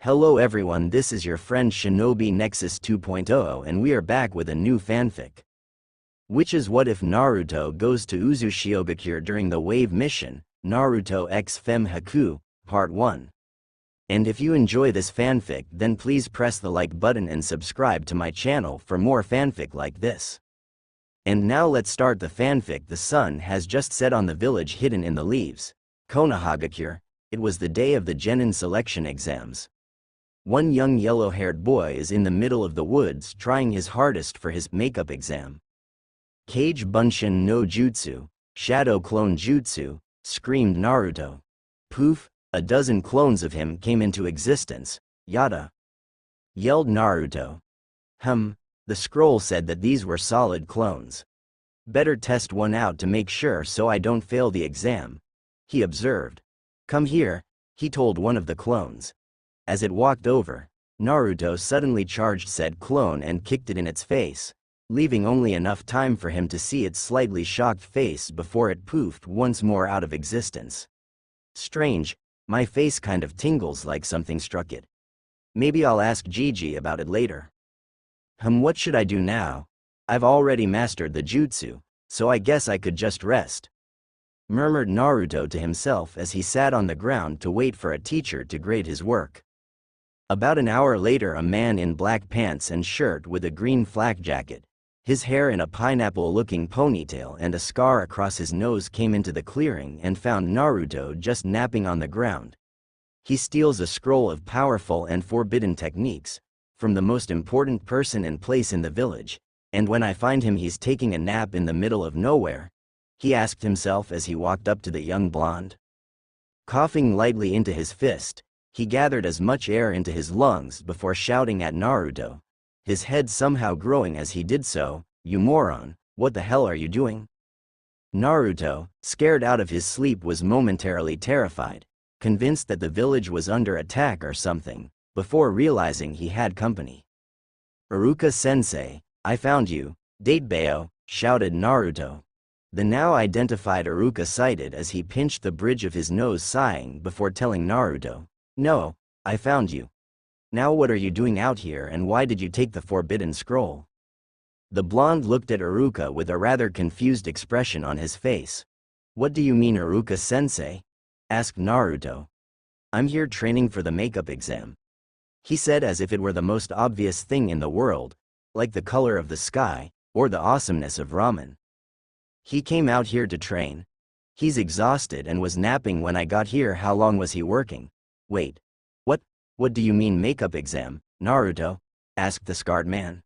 Hello everyone, this is your friend Shinobi Nexus 2.0 and we are back with a new fanfic. Which is what if Naruto goes to Uzushiogakure during the Wave Mission, Naruto XFem Haku, Part 1. And if you enjoy this fanfic then please press the like button and subscribe to my channel for more fanfic like this. And now let's start the fanfic. The sun has just set on the village hidden in the leaves, Konohagakure. It was the day of the Genin selection exams. One young yellow-haired boy is in the middle of the woods trying his hardest for his makeup exam. Kage Bunshin no Jutsu, Shadow Clone Jutsu, screamed Naruto. Poof, a dozen clones of him came into existence, yada, yelled Naruto. The scroll said that these were solid clones. Better test one out to make sure so I don't fail the exam, he observed. Come here, he told one of the clones. As it walked over, Naruto suddenly charged said clone and kicked it in its face, leaving only enough time for him to see its slightly shocked face before it poofed once more out of existence. Strange, my face kind of tingles like something struck it. Maybe I'll ask Gigi about it later. What should I do now? I've already mastered the jutsu, so I guess I could just rest, murmured Naruto to himself as he sat on the ground to wait for a teacher to grade his work. About an hour later, a man in black pants and shirt with a green flak jacket, his hair in a pineapple-looking ponytail and a scar across his nose came into the clearing and found Naruto just napping on the ground. He steals a scroll of powerful and forbidden techniques from the most important person and place in the village, and when I find him he's taking a nap in the middle of nowhere, he asked himself as he walked up to the young blonde. Coughing lightly into his fist, he gathered as much air into his lungs before shouting at Naruto, his head somehow growing as he did so, "You moron, what the hell are you doing?" Naruto, scared out of his sleep, was momentarily terrified, convinced that the village was under attack or something, before realizing he had company. "Iruka-sensei, I found you, Datebeo," shouted Naruto. The now identified Iruka sighed as he pinched the bridge of his nose, sighing before telling Naruto, "No, I found you. Now what are you doing out here and why did you take the forbidden scroll?" The blonde looked at Iruka with a rather confused expression on his face. "What do you mean, Iruka-sensei?" asked Naruto. "I'm here training for the makeup exam," he said as if it were the most obvious thing in the world, like the color of the sky, or the awesomeness of ramen. "He came out here to train. He's exhausted and was napping when I got here." "How long was he working?" "Wait. What do you mean makeup exam, Naruto?" asked the scarred man.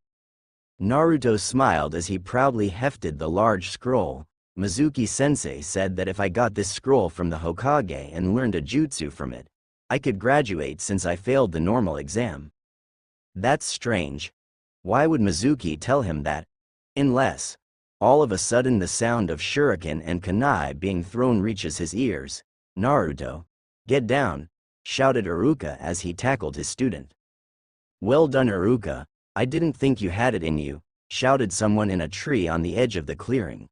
Naruto smiled as he proudly hefted the large scroll. "Mizuki-sensei said that if I got this scroll from the Hokage and learned a jutsu from it, I could graduate since I failed the normal exam." "That's strange. Why would Mizuki tell him that? Unless..." All of a sudden the sound of shuriken and kunai being thrown reaches his ears. "Naruto, get down," shouted Iruka as he tackled his student. "Well done, Iruka, I didn't think you had it in you," shouted someone in a tree on the edge of the clearing.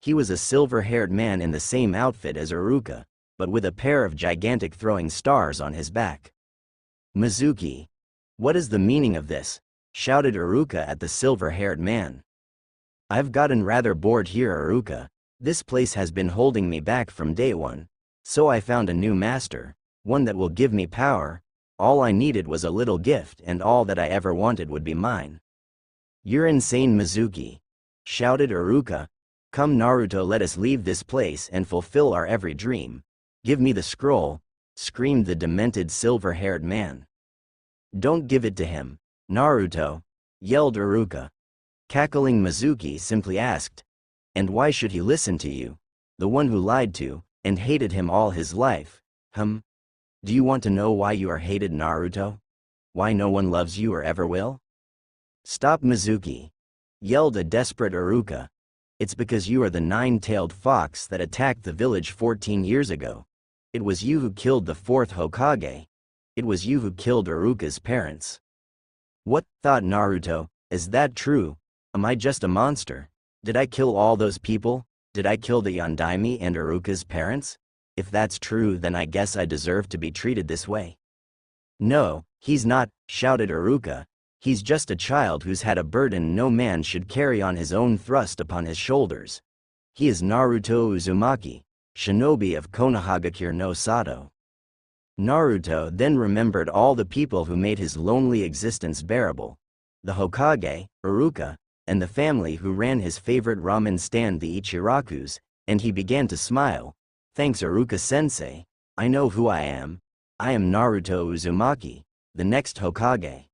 He was a silver-haired man in the same outfit as Iruka, but with a pair of gigantic throwing stars on his back. "Mizuki, what is the meaning of this?" shouted Iruka at the silver-haired man. "I've gotten rather bored here, Iruka. This place has been holding me back from day one, so I found a new master, one that will give me power. All I needed was a little gift and all that I ever wanted would be mine." "You're insane, Mizuki," shouted Iruka. "Come Naruto, let us leave this place and fulfill our every dream. Give me the scroll," screamed the demented silver-haired man. "Don't give it to him, Naruto," yelled Iruka. Cackling Mizuki simply asked, "And why should he listen to you, the one who lied to and hated him all his life? Do you want to know why you are hated, Naruto? Why no one loves you or ever will?" "Stop, Mizuki," yelled a desperate Iruka. "It's because you are the nine-tailed fox that attacked the village 14 years ago. It was you who killed the fourth Hokage. It was you who killed Iruka's parents." "What?" thought Naruto. "Is that true? Am I just a monster? Did I kill all those people? Did I kill the Yondaime and Iruka's parents? If that's true then I guess I deserve to be treated this way." No, He's not, shouted Iruka. He's just a child who's had a burden no man should carry on his own thrust upon his shoulders. He is Naruto Uzumaki, shinobi of Konohagakure no Sato. Naruto then remembered all the people who made his lonely existence bearable. The Hokage, Iruka, and the family who ran his favorite ramen stand, the Ichirakus, and he began to smile. Thanks Iruka-sensei, I know who I am. I am Naruto Uzumaki, the next Hokage.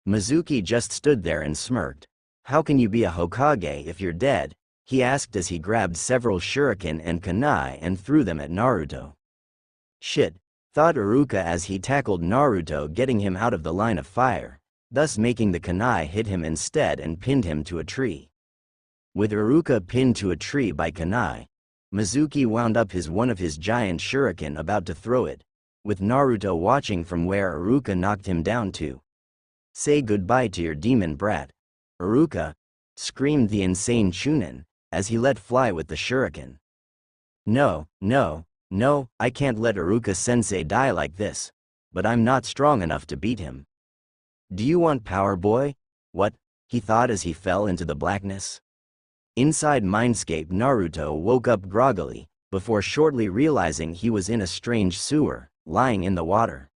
Mizuki just stood there and smirked. How can you be a Hokage if you're dead? He asked as he grabbed several shuriken and kunai and threw them at Naruto. Shit, thought Iruka as he tackled Naruto, getting him out of the line of fire, thus making the kunai hit him instead and pinned him to a tree. With Iruka pinned to a tree by kunai, Mizuki wound up one of his giant shuriken about to throw it, with Naruto watching from where Iruka knocked him down to. Say goodbye to your demon brat, Iruka, screamed the insane Chunin, as he let fly with the shuriken. No, I can't let Iruka-sensei die like this, but I'm not strong enough to beat him. Do you want power, boy? What? He thought as he fell into the blackness. Inside Mindscape, Naruto woke up groggily, before shortly realizing he was in a strange sewer, lying in the water.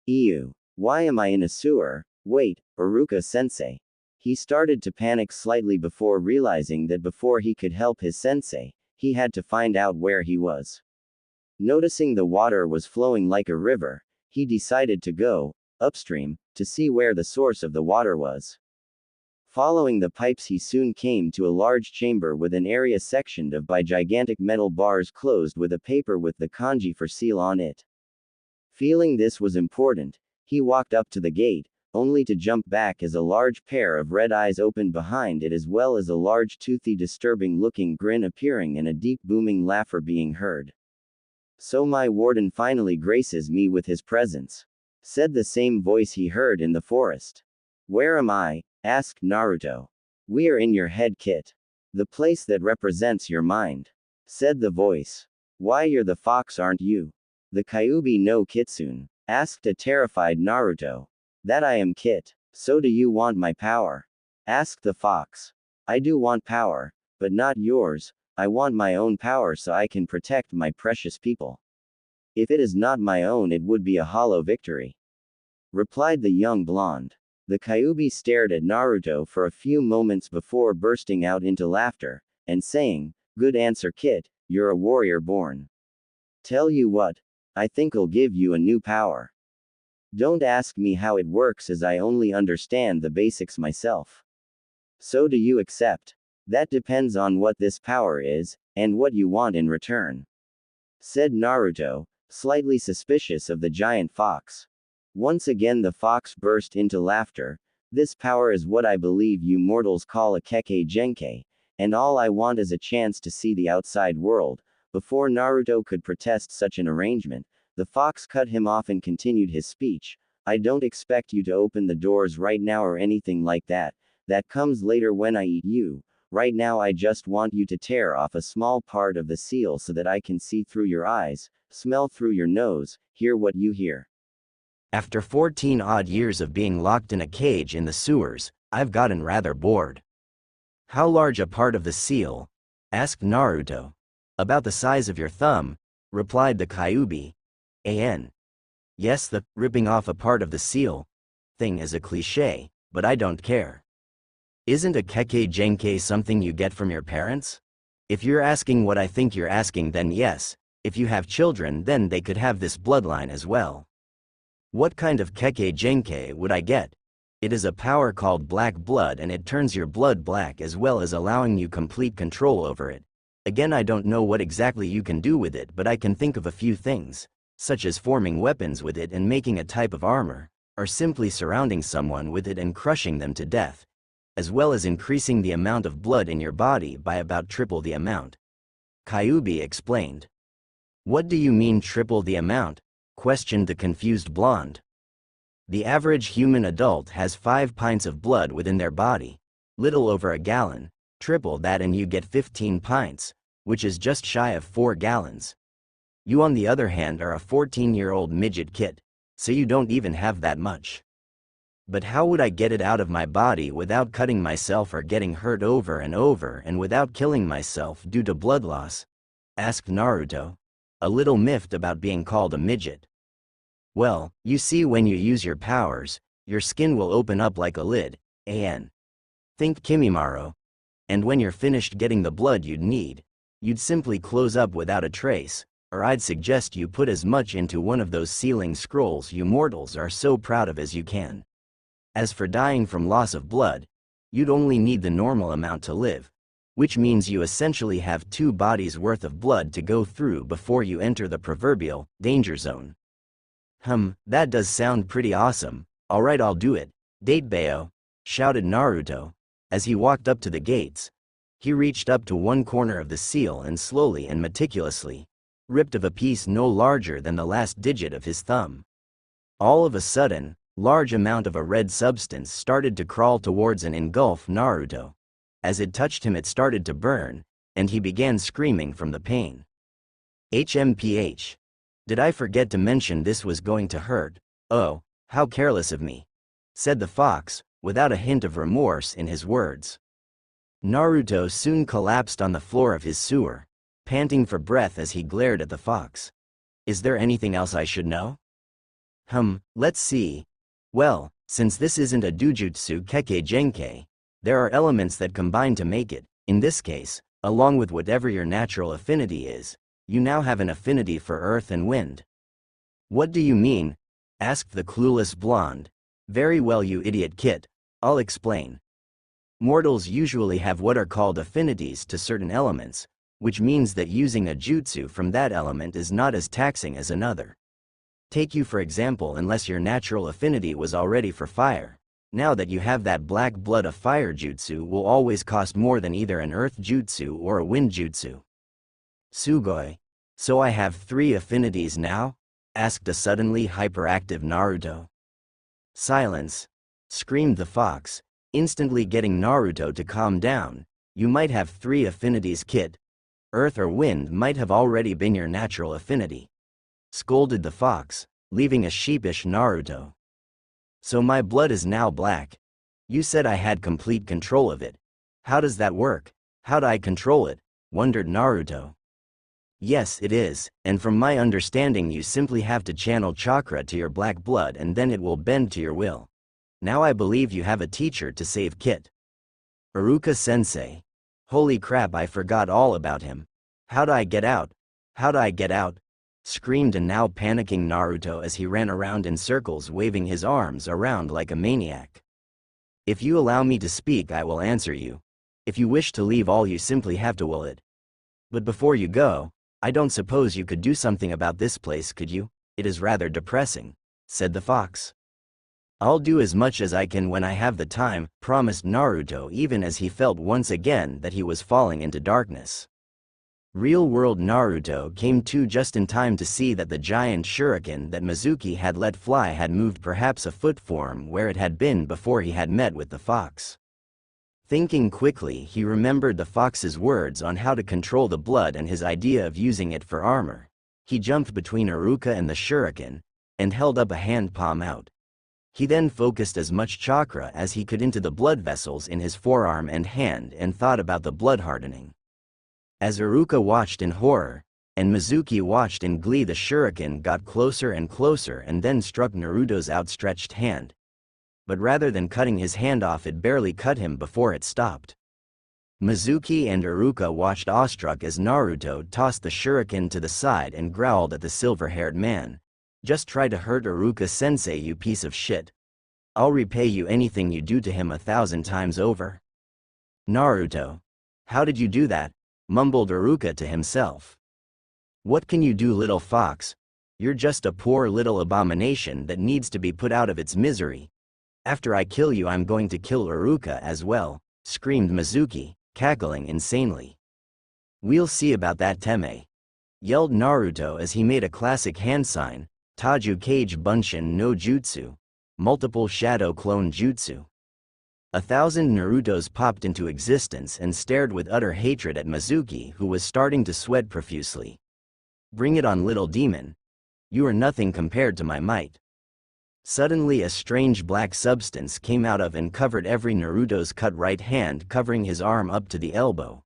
Ew, why am I in a sewer? Wait, Iruka-sensei. He started to panic slightly before realizing that before he could help his sensei, he had to find out where he was. Noticing the water was flowing like a river, he decided to go upstream to see where the source of the water was. Following the pipes, he soon came to a large chamber with an area sectioned off by gigantic metal bars closed with a paper with the kanji for seal on it. Feeling this was important, he walked up to the gate, only to jump back as a large pair of red eyes opened behind it, as well as a large toothy disturbing-looking grin appearing and a deep booming laughter being heard. So my warden finally graces me with his presence, said the same voice he heard in the forest. Where am I? Asked Naruto. We are in your head, Kit. The place that represents your mind, said the voice. Why, you're the fox, aren't you? The Kyuubi no Kitsune, asked a terrified Naruto. That I am, Kit. So do you want my power? Asked the fox. I do want power, but not yours. I want my own power so I can protect my precious people. If it is not my own, it would be a hollow victory, replied the young blonde. The Kyuubi stared at Naruto for a few moments before bursting out into laughter, and saying, Good answer, Kit, you're a warrior born. Tell you what, I think I'll give you a new power. Don't ask me how it works, as I only understand the basics myself. So do you accept? That depends on what this power is, and what you want in return, said Naruto, slightly suspicious of the giant fox. Once again the fox burst into laughter. This power is what I believe you mortals call a Kekkei Genkai, and all I want is a chance to see the outside world. Before Naruto could protest such an arrangement, the fox cut him off and continued his speech. I don't expect you to open the doors right now or anything like that. That comes later when I eat you. Right now I just want you to tear off a small part of the seal so that I can see through your eyes, smell through your nose, hear what you hear. After 14 odd years of being locked in a cage in the sewers, I've gotten rather bored. How large a part of the seal? Asked Naruto. About the size of your thumb, replied the Kyuubi. Yes, the ripping off a part of the seal thing is a cliché, but I don't care. Isn't a Kekkei Genkai something you get from your parents? If you're asking what I think you're asking, then yes, if you have children then they could have this bloodline as well. What kind of Kekkei Genkai would I get? It is a power called black blood and it turns your blood black as well as allowing you complete control over it. Again, I don't know what exactly you can do with it, but I can think of a few things, such as forming weapons with it and making a type of armor, or simply surrounding someone with it and crushing them to death, as well as increasing the amount of blood in your body by about triple the amount. Kyuubi explained. What do you mean triple the amount? Questioned the confused blonde. The average human adult has 5 pints of blood within their body, little over a gallon. Triple that and you get 15 pints, which is just shy of 4 gallons. You on the other hand are a 14-year-old midget, Kit, so you don't even have that much. But how would I get it out of my body without cutting myself or getting hurt over and without killing myself due to blood loss? Asked Naruto, a little miffed about being called a midget. Well, you see, when you use your powers, your skin will open up like a lid, and think Kimimaro. And when you're finished getting the blood you'd simply close up without a trace, or I'd suggest you put as much into one of those sealing scrolls you mortals are so proud of as you can. As for dying from loss of blood, you'd only need the normal amount to live, which means you essentially have 2 bodies worth of blood to go through before you enter the proverbial danger zone. That does sound pretty awesome. Alright, I'll do it. Datebao, shouted Naruto. As he walked up to the gates, he reached up to one corner of the seal and slowly and meticulously ripped of a piece no larger than the last digit of his thumb. All of a sudden, large amount of a red substance started to crawl towards and engulf Naruto. As it touched him, it started to burn, and he began screaming from the pain. HMPH. Did I forget to mention this was going to hurt? Oh, how careless of me, said the fox, without a hint of remorse in his words. Naruto soon collapsed on the floor of his sewer, panting for breath as he glared at the fox. Is there anything else I should know? Let's see. Well, since this isn't a Dujutsu Kekkei Genkei, there are elements that combine to make it. In this case, along with whatever your natural affinity is, you now have an affinity for earth and wind. What do you mean? Asked the clueless blonde. Very well, you idiot Kit, I'll explain. Mortals usually have what are called affinities to certain elements, which means that using a jutsu from that element is not as taxing as another. Take you for example, unless your natural affinity was already for fire. Now that you have that black blood, a fire jutsu will always cost more than either an earth jutsu or a wind jutsu. Sugoi. So I have 3 affinities now? Asked a suddenly hyperactive Naruto. Silence, screamed the fox, instantly getting Naruto to calm down. You might have 3 affinities, Kid. Earth or wind might have already been your natural affinity, scolded the fox, leaving a sheepish Naruto. So my blood is now black. You said I had complete control of it. How does that work? How'd I control it? Wondered Naruto. Yes, it is, and from my understanding you simply have to channel chakra to your black blood and then it will bend to your will. Now I believe you have a teacher to save Kit. Iruka-sensei. Holy crap, I forgot all about him. How'd I get out? How'd I get out? Screamed a now panicking Naruto as he ran around in circles, waving his arms around like a maniac. If you allow me to speak, I will answer you. If you wish to leave, all you simply have to will it. But before you go, I don't suppose you could do something about this place, could you? It is rather depressing, said the fox. I'll do as much as I can when I have the time, promised Naruto, even as he felt once again that he was falling into darkness. Real-world Naruto came to just in time to see that the giant shuriken that Mizuki had let fly had moved perhaps a foot from where it had been before he had met with the fox. Thinking quickly, he remembered the fox's words on how to control the blood and his idea of using it for armor. He jumped between Iruka and the shuriken, and held up a hand palm out. He then focused as much chakra as he could into the blood vessels in his forearm and hand and thought about the blood hardening. As Iruka watched in horror, and Mizuki watched in glee, the shuriken got closer and closer and then struck Naruto's outstretched hand. But rather than cutting his hand off, it barely cut him before it stopped. Mizuki and Iruka watched awestruck as Naruto tossed the shuriken to the side and growled at the silver-haired man. Just try to hurt Iruka-sensei, you piece of shit. I'll repay you anything you do to him 1,000 times over. Naruto. How did you do that? Mumbled Iruka to himself. What can you do, little fox? You're just a poor little abomination that needs to be put out of its misery. After I kill you, I'm going to kill Iruka as well, screamed Mizuki, cackling insanely. We'll see about that, Teme, yelled Naruto as he made a classic hand sign, Taju Kage Bunshin no Jutsu, multiple shadow clone jutsu. 1,000 Narutos popped into existence and stared with utter hatred at Mizuki, who was starting to sweat profusely. Bring it on, little demon. You are nothing compared to my might. Suddenly a strange black substance came out of and covered every Naruto's cut right hand, covering his arm up to the elbow.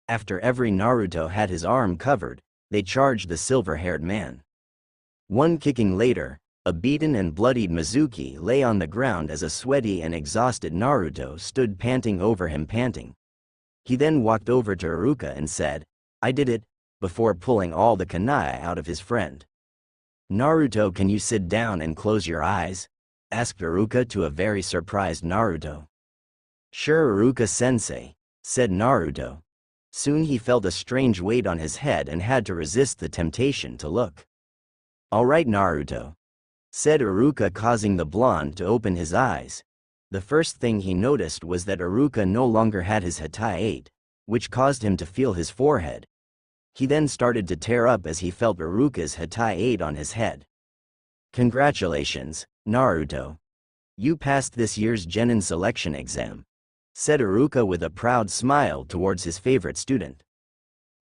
After every Naruto had his arm covered, they charged the silver-haired man. One kicking later, a beaten and bloodied Mizuki lay on the ground as a sweaty and exhausted Naruto stood panting over him panting. He then walked over to Iruka and said, "I did it," before pulling all the kunai out of his friend. "Naruto, can you sit down and close your eyes?" asked Iruka to a very surprised Naruto. "Sure, Iruka-sensei," said Naruto. Soon he felt a strange weight on his head and had to resist the temptation to look. "All right, Naruto," said Iruka, causing the blonde to open his eyes. The first thing he noticed was that Iruka no longer had his Hatai 8, which caused him to feel his forehead. He then started to tear up as he felt Iruka's Hatai 8 on his head. "Congratulations, Naruto. You passed this year's Genin selection exam," said Iruka with a proud smile towards his favorite student.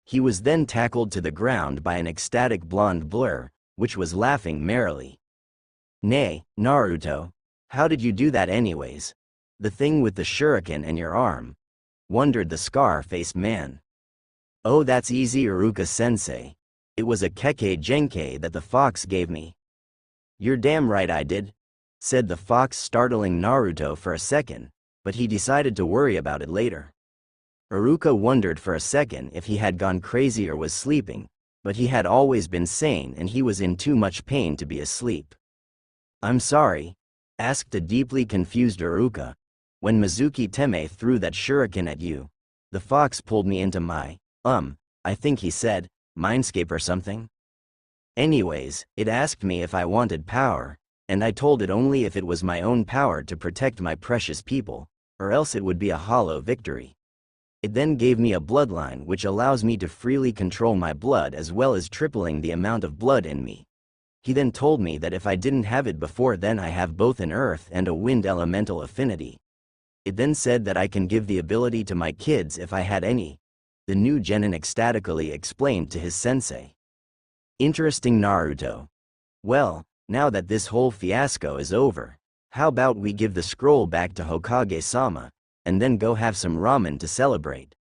He was then tackled to the ground by an ecstatic blonde blur, which was laughing merrily. "Nay, Naruto, how did you do that anyways? The thing with the shuriken and your arm?" wondered the scar-faced man. "Oh, that's easy, Iruka-sensei. It was a Kekkei Genkei that the fox gave me." "You're damn right I did," said the fox, startling Naruto for a second, but he decided to worry about it later. Iruka wondered for a second if he had gone crazy or was sleeping, but he had always been sane and he was in too much pain to be asleep. "I'm sorry?" asked a deeply confused Iruka. "When Mizuki Teme threw that shuriken at you, the fox pulled me into my, I think he said, mindscape or something. Anyways, it asked me if I wanted power, and I told it only if it was my own power to protect my precious people, or else it would be a hollow victory. It then gave me a bloodline which allows me to freely control my blood as well as tripling the amount of blood in me. He then told me that if I didn't have it before then I have both an earth and a wind elemental affinity. It then said that I can give the ability to my kids if I had any," the new genin ecstatically explained to his sensei. "Interesting, Naruto. Well, now that this whole fiasco is over, how about we give the scroll back to Hokage-sama, and then go have some ramen to celebrate?"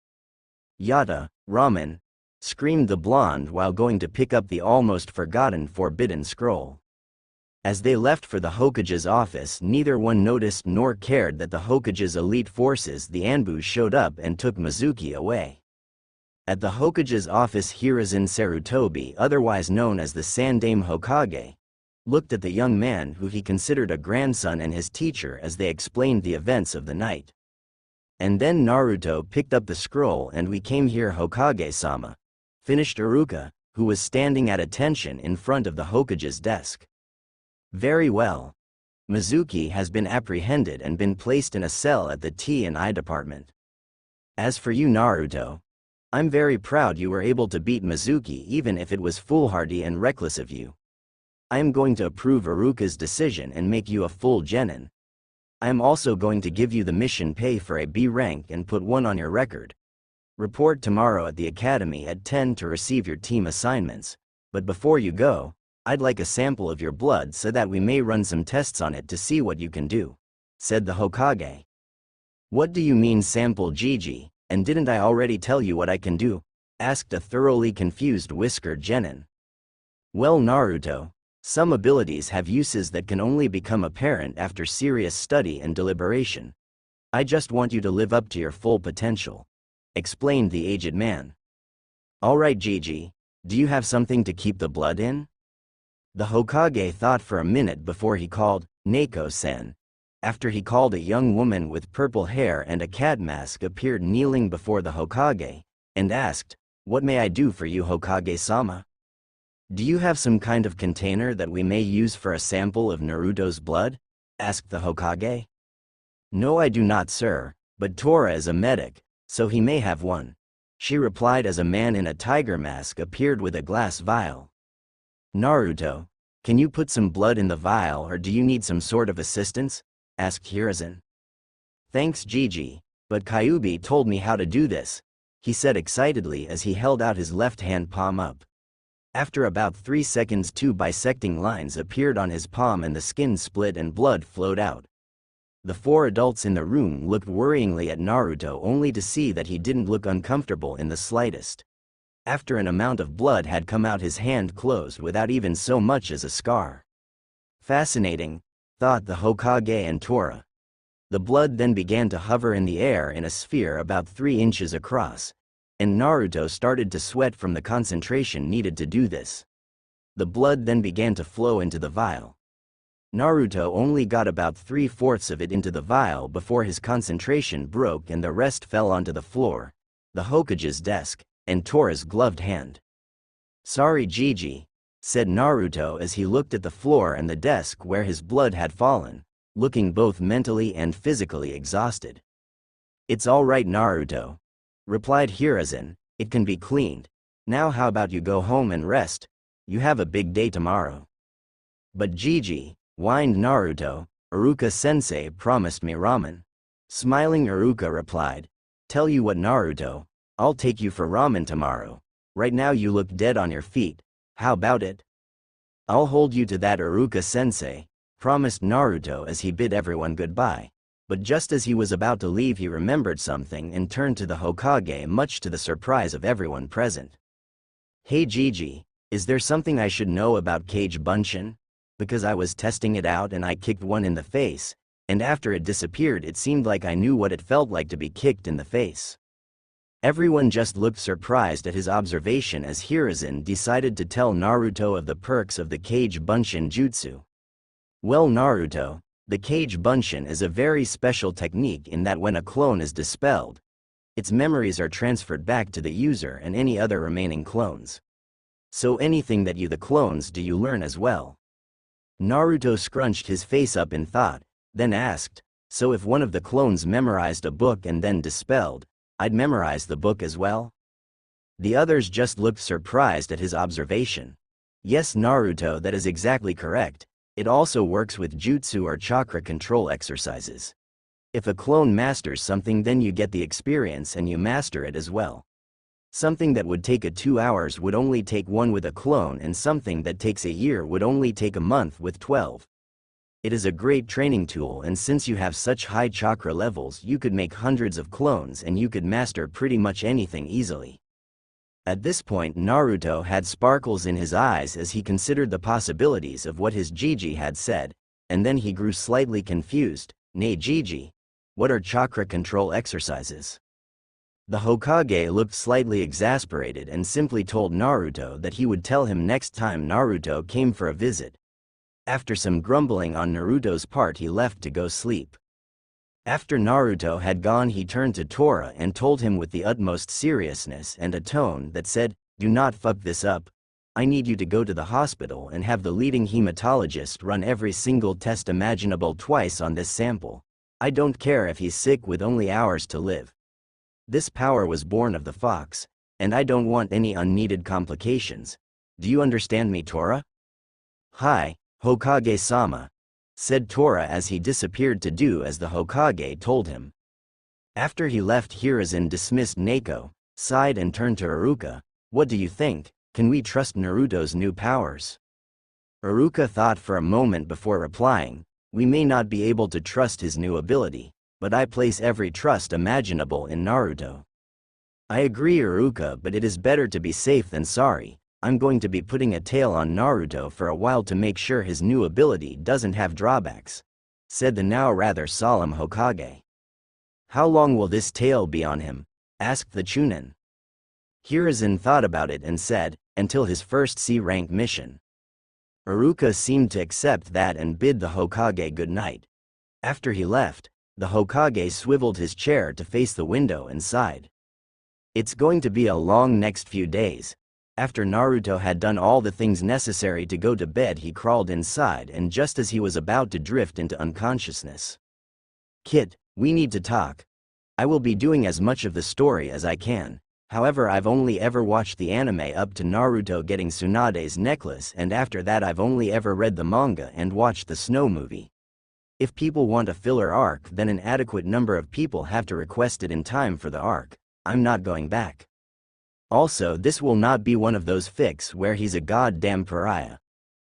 "Yada, ramen," screamed the blonde while going to pick up the almost forgotten forbidden scroll. As they left for the Hokage's office, neither one noticed nor cared that the Hokage's elite forces, the Anbu, showed up and took Mizuki away. At the Hokage's office, Hiruzen Sarutobi, otherwise known as the Sandaime Hokage, looked at the young man who he considered a grandson and his teacher as they explained the events of the night. "And then Naruto picked up the scroll and we came here, Hokage-sama," finished Iruka, who was standing at attention in front of the Hokage's desk. "Very well. Mizuki has been apprehended and been placed in a cell at the T&I department. As for you, Naruto, I'm very proud you were able to beat Mizuki even if it was foolhardy and reckless of you. I am going to approve Iruka's decision and make you a full genin. I am also going to give you the mission pay for a B rank and put one on your record. Report tomorrow at the academy at 10 to receive your team assignments, but before you go, I'd like a sample of your blood so that we may run some tests on it to see what you can do," said the Hokage. "What do you mean sample, Gigi, and didn't I already tell you what I can do?" asked a thoroughly confused whiskered genin. "Well, Naruto, some abilities have uses that can only become apparent after serious study and deliberation. I just want you to live up to your full potential," explained the aged man. "All right, Gigi, do you have something to keep the blood in?" The Hokage thought for a minute before he called, "Neko-sen." After he called, a young woman with purple hair and a cat mask appeared kneeling before the Hokage, and asked, "What may I do for you, Hokage-sama?" "Do you have some kind of container that we may use for a sample of Naruto's blood?" asked the Hokage. "No, I do not, sir, but Tora is a medic, so he may have one," she replied as a man in a tiger mask appeared with a glass vial. "Naruto, can you put some blood in the vial or do you need some sort of assistance?" asked Hiruzen. "Thanks, Gigi, but Kyuubi told me how to do this," he said excitedly as he held out his left hand palm up. After about 3 seconds, 2 bisecting lines appeared on his palm and the skin split and blood flowed out. The 4 adults in the room looked worryingly at Naruto only to see that he didn't look uncomfortable in the slightest. After an amount of blood had come out, his hand closed without even so much as a scar. Fascinating, thought the Hokage and Tora. The blood then began to hover in the air in a sphere about 3 inches across, and Naruto started to sweat from the concentration needed to do this. The blood then began to flow into the vial. Naruto only got about 3/4 of it into the vial before his concentration broke and the rest fell onto the floor, the Hokage's desk, and Tora's gloved hand. "Sorry, Gigi," said Naruto as he looked at the floor and the desk where his blood had fallen, looking both mentally and physically exhausted. "It's all right, Naruto," replied Hiruzen, "it can be cleaned. Now how about you go home and rest? You have a big day tomorrow." "But Gigi," whined Naruto, "Iruka-sensei promised me ramen." Smiling, Iruka replied, "Tell you what, Naruto, I'll take you for ramen tomorrow. Right now you look dead on your feet. How about it?" "I'll hold you to that, Iruka-sensei," promised Naruto as he bid everyone goodbye. But just as he was about to leave, he remembered something and turned to the Hokage, much to the surprise of everyone present. "Hey Gigi, is there something I should know about Cage Bunshin? Because I was testing it out and I kicked one in the face, and after it disappeared it seemed like I knew what it felt like to be kicked in the face." Everyone just looked surprised at his observation as Hiruzen decided to tell Naruto of the perks of the Cage Bunshin jutsu. "Well, Naruto, the Cage Bunshin is a very special technique in that when a clone is dispelled, its memories are transferred back to the user and any other remaining clones. So anything that you the clones do you learn as well." Naruto scrunched his face up in thought, then asked, "So if one of the clones memorized a book and then dispelled, I'd memorize the book as well?" The others just looked surprised at his observation. "Yes, Naruto, that is exactly correct. It also works with jutsu or chakra control exercises. If a clone masters something, then you get the experience and you master it as well. Something that would take 2 hours would only take 1 with a clone, and something that takes a year would only take a month with 12. It is a great training tool, and since you have such high chakra levels, you could make hundreds of clones and you could master pretty much anything easily." At this point, Naruto had sparkles in his eyes as he considered the possibilities of what his Gigi had said, and then he grew slightly confused. "Nay Gigi, what are chakra control exercises?" The Hokage looked slightly exasperated and simply told Naruto that he would tell him next time Naruto came for a visit. After some grumbling on Naruto's part, he left to go sleep. After Naruto had gone, he turned to Tora and told him with the utmost seriousness and a tone that said, "Do not fuck this up. I need you to go to the hospital and have the leading hematologist run every single test imaginable twice on this sample. I don't care if he's sick with only hours to live. This power was born of the fox, and I don't want any unneeded complications. Do you understand me, Tora?" "Hi, Hokage-sama," said Tora as he disappeared to do as the Hokage told him. After he left, Hiruzen dismissed Neko, sighed and turned to Iruka. "What do you think? Can we trust Naruto's new powers?" Iruka thought for a moment before replying, "We may not be able to trust his new ability, but I place every trust imaginable in Naruto." "I agree, Iruka, but it is better to be safe than sorry. I'm going to be putting a tail on Naruto for a while to make sure his new ability doesn't have drawbacks," said the now rather solemn Hokage. "How long will this tail be on him?" asked the Chunin. Hiruzen thought about it and said, "Until his first C-rank mission." Iruka seemed to accept that and bid the Hokage good night. After he left, the Hokage swiveled his chair to face the window and sighed. It's going to be a long next few days. After Naruto had done all the things necessary to go to bed, he crawled inside, and just as he was about to drift into unconsciousness. "Kit, we need to talk. I will be doing as much of the story as I can. However, I've only ever watched the anime up to Naruto getting Tsunade's necklace, and after that I've only ever read the manga and watched the Snow movie. If people want a filler arc, then an adequate number of people have to request it in time for the arc. I'm not going back." Also, this will not be one of those fics where he's a goddamn pariah.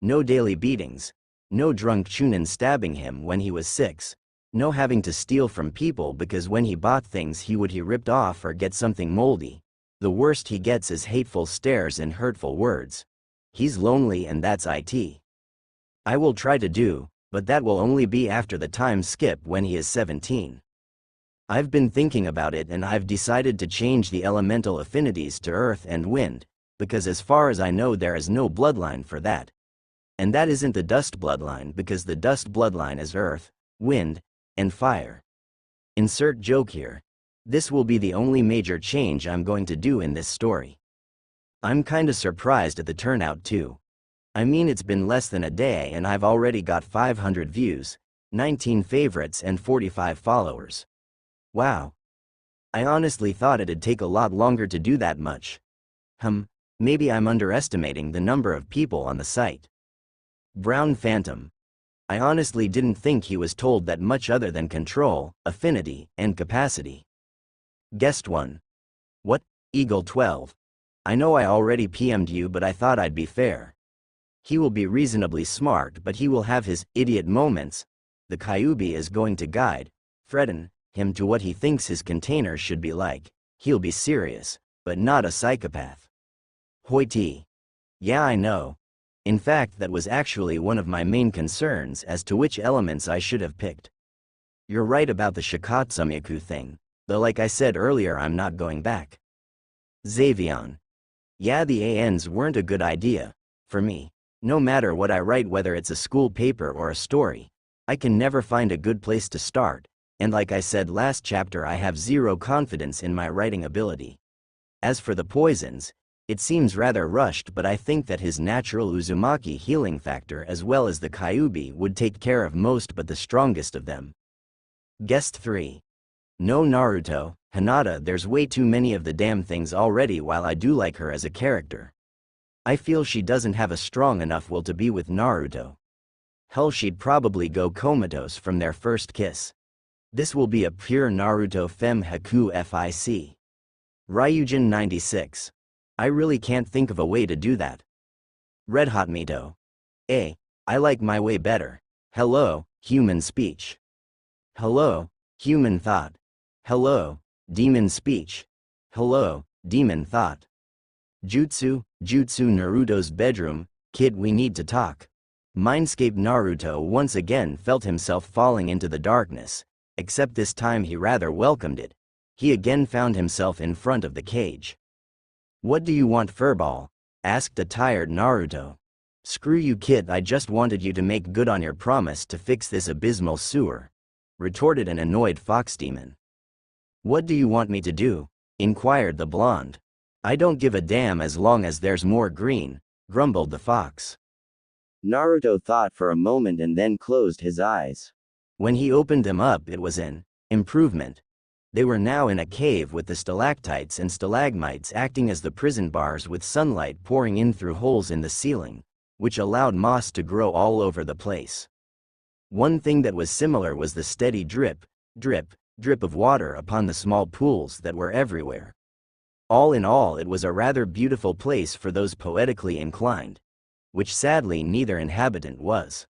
No daily beatings. No drunk chunin stabbing him when he was 6. No having to steal from people because when he bought things he ripped off or get something moldy. The worst he gets is hateful stares and hurtful words. He's lonely and that's it. I will try to do, but that will only be after the time skip when he is 17. I've been thinking about it and I've decided to change the elemental affinities to earth and wind, because as far as I know there is no bloodline for that. And that isn't the dust bloodline because the dust bloodline is earth, wind, and fire. Insert joke here. This will be the only major change I'm going to do in this story. I'm kinda surprised at the turnout too. I mean, it's been less than a day and I've already got 500 views, 19 favorites and 45 followers. Wow. I honestly thought it'd take a lot longer to do that much. Maybe I'm underestimating the number of people on the site. Brown Phantom. I honestly didn't think he was told that much other than control, affinity, and capacity. Guest 1. What? Eagle 12. I know I already PM'd you but I thought I'd be fair. He will be reasonably smart but he will have his idiot moments. The Kyuubi is going to guide Fredden him to what he thinks his container should be like. He'll be serious, but not a psychopath. Hoity. Yeah, I know. In fact, that was actually one of my main concerns as to which elements I should have picked. You're right about the Shikatsumiku thing, though like I said earlier I'm not going back. Xavion. Yeah, the ANs weren't a good idea. For me, no matter what I write, whether it's a school paper or a story, I can never find a good place to start. And like I said last chapter, I have zero confidence in my writing ability. As for the poisons, it seems rather rushed, but I think that his natural Uzumaki healing factor as well as the Kyuubi would take care of most but the strongest of them. Guest 3. No Naruto, Hinata, there's way too many of the damn things already. While I do like her as a character, I feel she doesn't have a strong enough will to be with Naruto. Hell, she'd probably go comatose from their first kiss. This will be a pure Naruto femme Haku fic. Ryujin 96. I really can't think of a way to do that. Red Hot Mito. I like my way better. Hello, human speech. Hello, human thought. Hello, demon speech. Hello, demon thought. Jutsu Naruto's bedroom. Kid, we need to talk. Mindscape Naruto once again felt himself falling into the darkness. Except this time he rather welcomed it. He again found himself in front of the cage. What do you want, furball? Asked a tired Naruto. Screw you, kid, I just wanted you to make good on your promise to fix this abysmal sewer, retorted an annoyed fox demon. What do you want me to do? Inquired the blonde. I don't give a damn as long as there's more green, grumbled the fox. Naruto thought for a moment and then closed his eyes. When he opened them up, it was an improvement. They were now in a cave with the stalactites and stalagmites acting as the prison bars with sunlight pouring in through holes in the ceiling, which allowed moss to grow all over the place. One thing that was similar was the steady drip, drip, drip of water upon the small pools that were everywhere. All in all, it was a rather beautiful place for those poetically inclined, which sadly neither inhabitant was.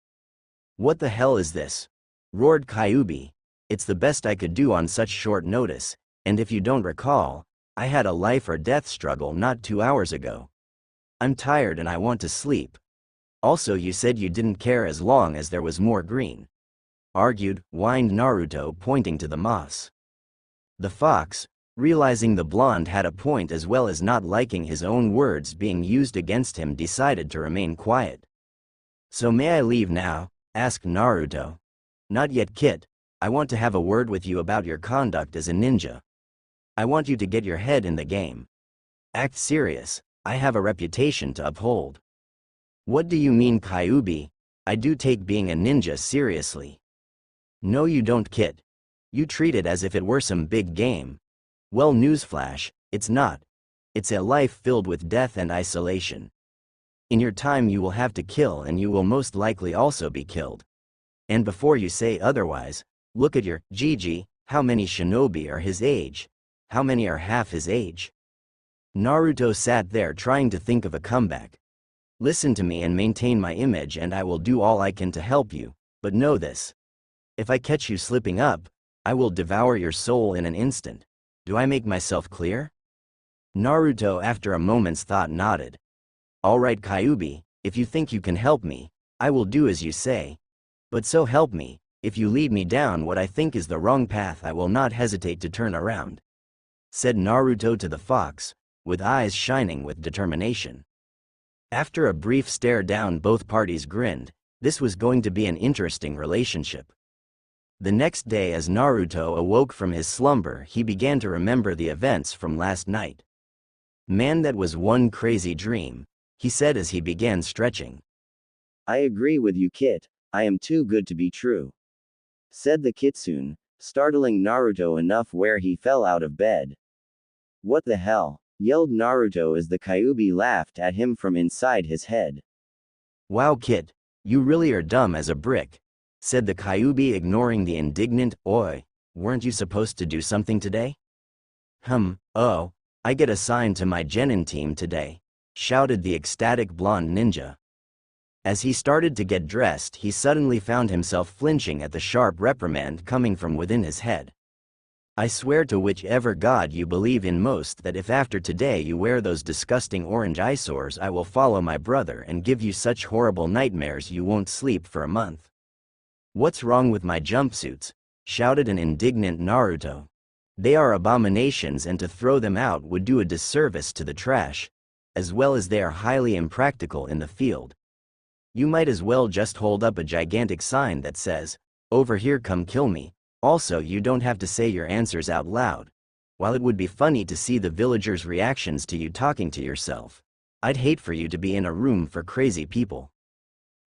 What the hell is this? Roared Kyuubi. It's the best I could do on such short notice, and if you don't recall, I had a life or death struggle not 2 hours ago. I'm tired and I want to sleep. Also, you said you didn't care as long as there was more green. Whined Naruto, pointing to the moss. The fox, realizing the blonde had a point as well as not liking his own words being used against him, decided to remain quiet. So may I leave now? Asked Naruto. Not yet, kid. I want to have a word with you about your conduct as a ninja. I want you to get your head in the game. Act serious, I have a reputation to uphold. What do you mean, Kyuubi? I do take being a ninja seriously. No you don't, kid. You treat it as if it were some big game. Well, newsflash, it's not. It's a life filled with death and isolation. In your time you will have to kill and you will most likely also be killed. And before you say otherwise, look at your Gigi. How many shinobi are his age? How many are half his age? Naruto sat there trying to think of a comeback. Listen to me and maintain my image and I will do all I can to help you, but know this. If I catch you slipping up, I will devour your soul in an instant. Do I make myself clear? Naruto after a moment's thought nodded. Alright Kyuubi, if you think you can help me, I will do as you say. But so help me, if you lead me down what I think is the wrong path I will not hesitate to turn around. Said Naruto to the fox, with eyes shining with determination. After a brief stare down both parties grinned. This was going to be an interesting relationship. The next day as Naruto awoke from his slumber he began to remember the events from last night. Man, that was one crazy dream, he said as he began stretching. I agree with you, Kit. I am too good to be true. Said the kitsune, startling Naruto enough where he fell out of bed. What the hell? Yelled Naruto as the Kyuubi laughed at him from inside his head. Wow Kit, you really are dumb as a brick, said the Kyuubi ignoring the indignant, oi, weren't you supposed to do something today? Oh, I get assigned to my genin team today, shouted the ecstatic blonde ninja. As he started to get dressed he suddenly found himself flinching at the sharp reprimand coming from within his head. I swear to whichever god you believe in most that if after today you wear those disgusting orange eyesores I will follow my brother and give you such horrible nightmares you won't sleep for a month. What's wrong with my jumpsuits? Shouted an indignant Naruto. They are abominations and to throw them out would do a disservice to the trash, as well as they are highly impractical in the field. You might as well just hold up a gigantic sign that says, "Over here, come kill me." Also, you don't have to say your answers out loud. While it would be funny to see the villagers' reactions to you talking to yourself, I'd hate for you to be in a room for crazy people.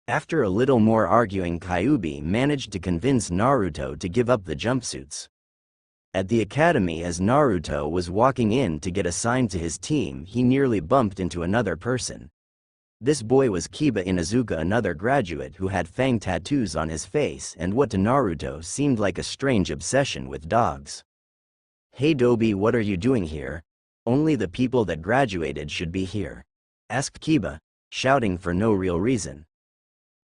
After a little more arguing, Kyuubi managed to convince Naruto to give up the jumpsuits. At the academy, as Naruto was walking in to get assigned to his team, he nearly bumped into another person. This boy was Kiba Inuzuka, another graduate who had fang tattoos on his face and what to Naruto seemed like a strange obsession with dogs. Hey Dobi, what are you doing here? Only the people that graduated should be here, asked Kiba, shouting for no real reason.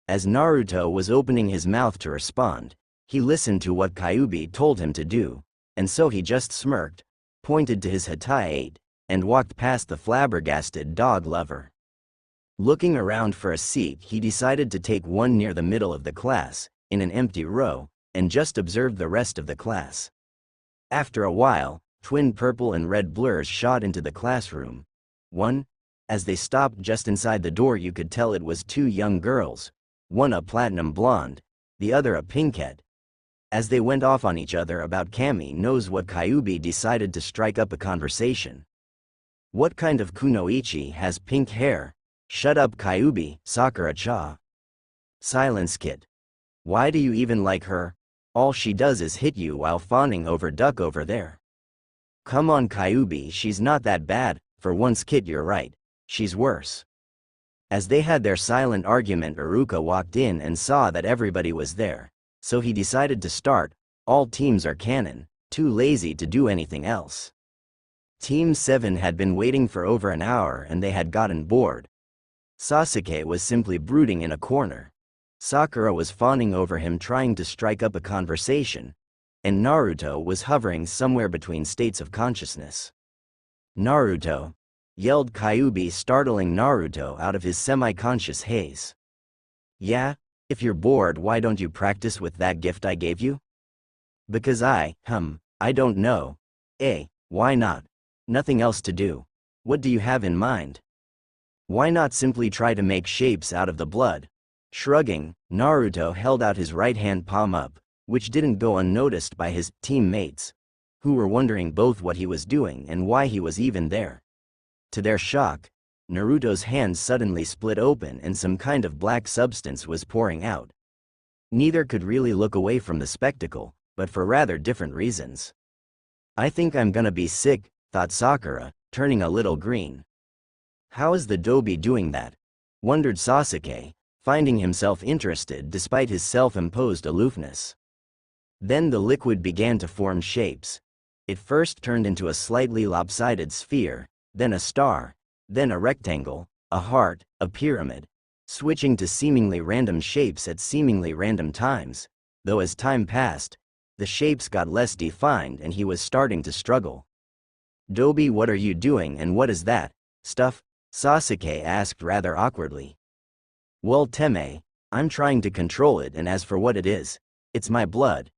As Naruto was opening his mouth to respond, he listened to what Kyuubi told him to do, and so he just smirked, pointed to his Hatae, and walked past the flabbergasted dog lover. Looking around for a seat, he decided to take one near the middle of the class, in an empty row, and just observe the rest of the class. After a while, twin purple and red blurs shot into the classroom. As they stopped just inside the door you could tell it was two young girls, one a platinum blonde, the other a pinkette. As they went off on each other about Kami knows what, Kyuubi decided to strike up a conversation. What kind of kunoichi has pink hair? Shut up Kyuubi, Sakura-cha. Silence Kit. Why do you even like her? All she does is hit you while fawning over duck over there. Come on Kyuubi, she's not that bad, for once Kit you're right, she's worse. As they had their silent argument, Iruka walked in and saw that everybody was there, so he decided to start. All teams are canon, too lazy to do anything else. Team 7 had been waiting for over an hour and they had gotten bored. Sasuke was simply brooding in a corner. Sakura was fawning over him trying to strike up a conversation, and Naruto was hovering somewhere between states of consciousness. Naruto! Yelled Kyuubi, startling Naruto out of his semi-conscious haze. Yeah? If you're bored, why don't you practice with that gift I gave you? Because I don't know. Why not? Nothing else to do. What do you have in mind? Why not simply try to make shapes out of the blood? Shrugging, Naruto held out his right hand palm up, which didn't go unnoticed by his teammates, who were wondering both what he was doing and why he was even there. To their shock, Naruto's hand suddenly split open and some kind of black substance was pouring out. Neither could really look away from the spectacle, but for rather different reasons. I think I'm gonna be sick, thought Sakura, turning a little green. How is the Dobi doing that? Wondered Sasuke, finding himself interested despite his self-imposed aloofness. Then the liquid began to form shapes. It first turned into a slightly lopsided sphere, then a star, then a rectangle, a heart, a pyramid, switching to seemingly random shapes at seemingly random times, though as time passed, the shapes got less defined and he was starting to struggle. "Dobi, what are you doing and what is that stuff?" Sasuke asked rather awkwardly. "Well, Teme, I'm trying to control it, and as for what it is, it's my blood,"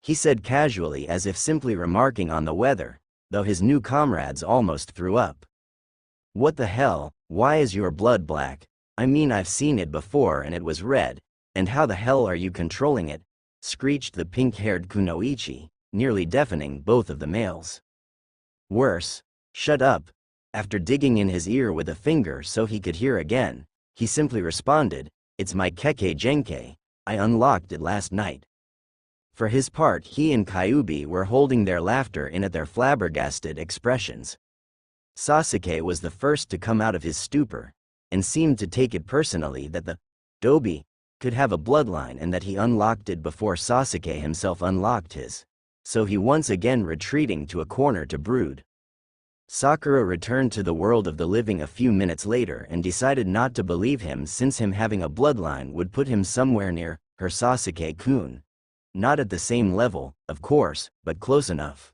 he said casually, as if simply remarking on the weather, though his new comrades almost threw up. "What the hell, why is your blood black? I mean, I've seen it before and it was red, and how the hell are you controlling it?" screeched the pink-haired Kunoichi, nearly deafening both of the males. Worse, "Shut up." After digging in his ear with a finger so he could hear again, he simply responded, "It's my Kekkei Genkei, I unlocked it last night." For his part, he and Kyuubi were holding their laughter in at their flabbergasted expressions. Sasuke was the first to come out of his stupor, and seemed to take it personally that the Dobi could have a bloodline and that he unlocked it before Sasuke himself unlocked his, so he once again retreating to a corner to brood. Sakura returned to the world of the living a few minutes later and decided not to believe him, since him having a bloodline would put him somewhere near her Sasuke-kun. Not at the same level, of course, but close enough.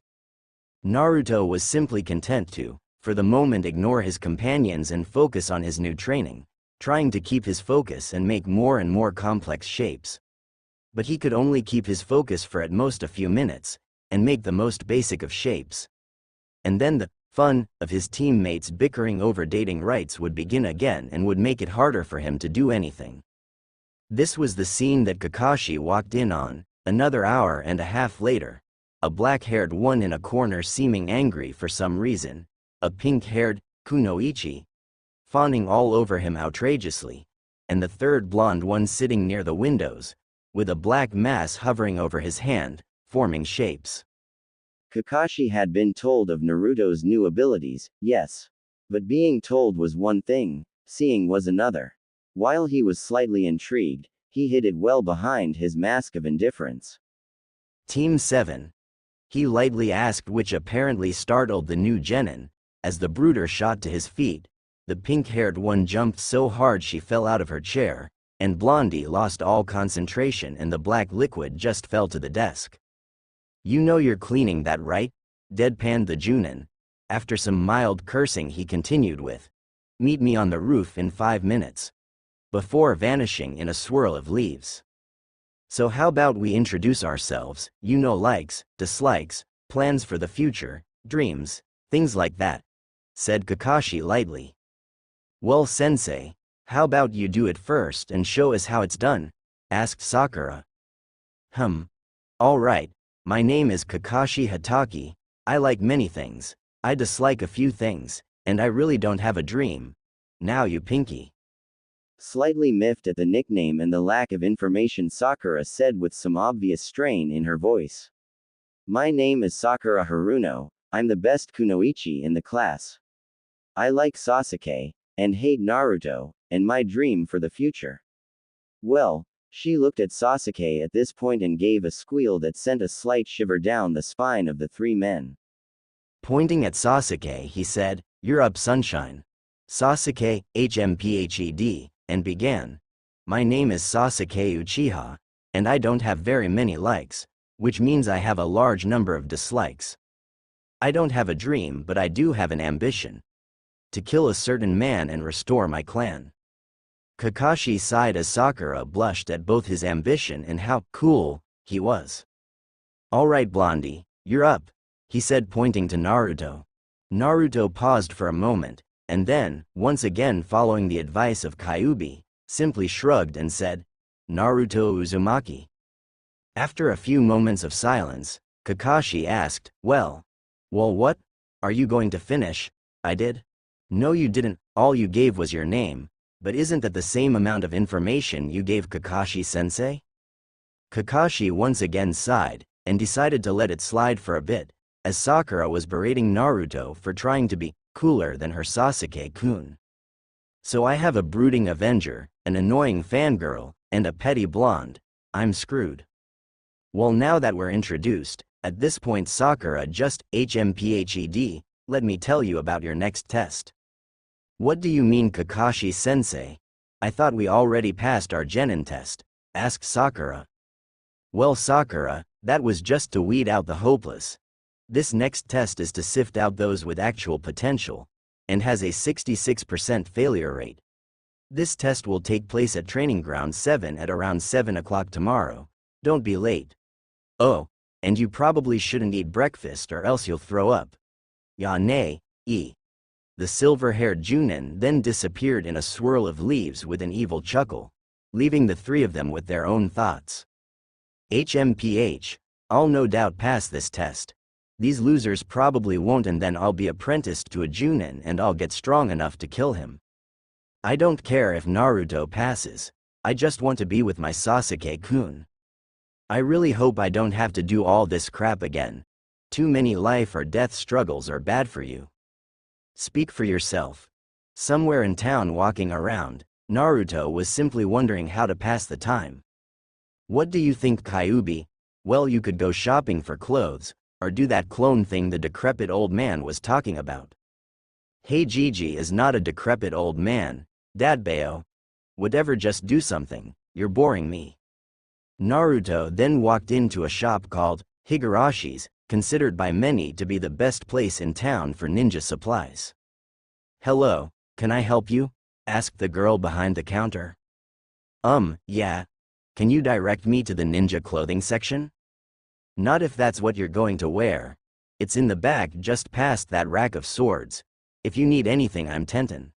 Naruto was simply content to, for the moment, ignore his companions and focus on his new training, trying to keep his focus and make more and more complex shapes. But he could only keep his focus for at most a few minutes, and make the most basic of shapes. And then the fun of his teammates bickering over dating rights would begin again and would make it harder for him to do anything. This was the scene that Kakashi walked in on, another hour and a half later, a black-haired one in a corner seeming angry for some reason, a pink-haired Kunoichi fawning all over him outrageously, and the third blonde one sitting near the windows, with a black mass hovering over his hand, forming shapes. Kakashi had been told of Naruto's new abilities, yes. But being told was one thing, seeing was another. While he was slightly intrigued, he hid it well behind his mask of indifference. "Team 7. He lightly asked, which apparently startled the new genin. As the brooder shot to his feet, the pink-haired one jumped so hard she fell out of her chair, and Blondie lost all concentration and the black liquid just fell to the desk. "You know you're cleaning that, right?" deadpanned the Junin. After some mild cursing, he continued with, "Meet me on the roof in 5 minutes. Before vanishing in a swirl of leaves. "So how about we introduce ourselves, likes, dislikes, plans for the future, dreams, things like that," said Kakashi lightly. "Well, sensei, how about you do it first and show us how it's done?" asked Sakura. All right. My name is Kakashi Hatake. I like many things. I dislike a few things, and I really don't have a dream. Now you pinky." Slightly miffed at the nickname and the lack of information, Sakura said with some obvious strain in her voice. "My name is Sakura Haruno. I'm the best Kunoichi in the class. I like Sasuke, and hate Naruto, and my dream for the future." Well, she looked at Sasuke at this point and gave a squeal that sent a slight shiver down the spine of the three men. Pointing at Sasuke, he said, "You're up, sunshine." Sasuke, HMPHED, and began. "My name is Sasuke Uchiha, and I don't have very many likes, which means I have a large number of dislikes. I don't have a dream, but I do have an ambition. To kill a certain man and restore my clan." Kakashi sighed as Sakura blushed at both his ambition and how cool he was. "All right, Blondie, you're up," he said, pointing to Naruto. Naruto paused for a moment, and then, once again following the advice of Kyuubi, simply shrugged and said, "Naruto Uzumaki." After a few moments of silence, Kakashi asked, Well, what? Are you going to finish?" "I did." "No, you didn't. All you gave was your name. But isn't that the same amount of information you gave Kakashi-sensei?" Kakashi once again sighed, and decided to let it slide for a bit, as Sakura was berating Naruto for trying to be cooler than her Sasuke-kun. "So I have a brooding avenger, an annoying fangirl, and a petty blonde. I'm screwed." Well, now that we're introduced, at this point Sakura just HMPHED let me tell you about your next test. What do you mean, Kakashi-sensei? I thought we already passed our genin test, asked Sakura. Well, Sakura, that was just to weed out the hopeless. This next test is to sift out those with actual potential, and has a 66% failure rate. This test will take place at Training Ground 7 at around 7 o'clock tomorrow. Don't be late. Oh, and you probably shouldn't eat breakfast or else you'll throw up. Yane, e. The silver-haired Junin then disappeared in a swirl of leaves with an evil chuckle, leaving the three of them with their own thoughts. HMPH, I'll no doubt pass this test. These losers probably won't, and then I'll be apprenticed to a Junin and I'll get strong enough to kill him. I don't care if Naruto passes, I just want to be with my Sasuke-kun. I really hope I don't have to do all this crap again. Too many life or death struggles are bad for you. Speak for yourself. Somewhere in town walking around, Naruto was simply wondering how to pass the time. What do you think, Kyuubi? Well, you could go shopping for clothes, or do that clone thing the decrepit old man was talking about. Hey, Gigi is not a decrepit old man, Dadbao. Whatever, just do something, you're boring me. Naruto then walked into a shop called Higarashi's, considered by many to be the best place in town for ninja supplies. Hello, can I help you? Asked the girl behind the counter. Yeah. Can you direct me to the ninja clothing section? Not if that's what you're going to wear. It's in the back just past that rack of swords. If you need anything, I'm Tenten.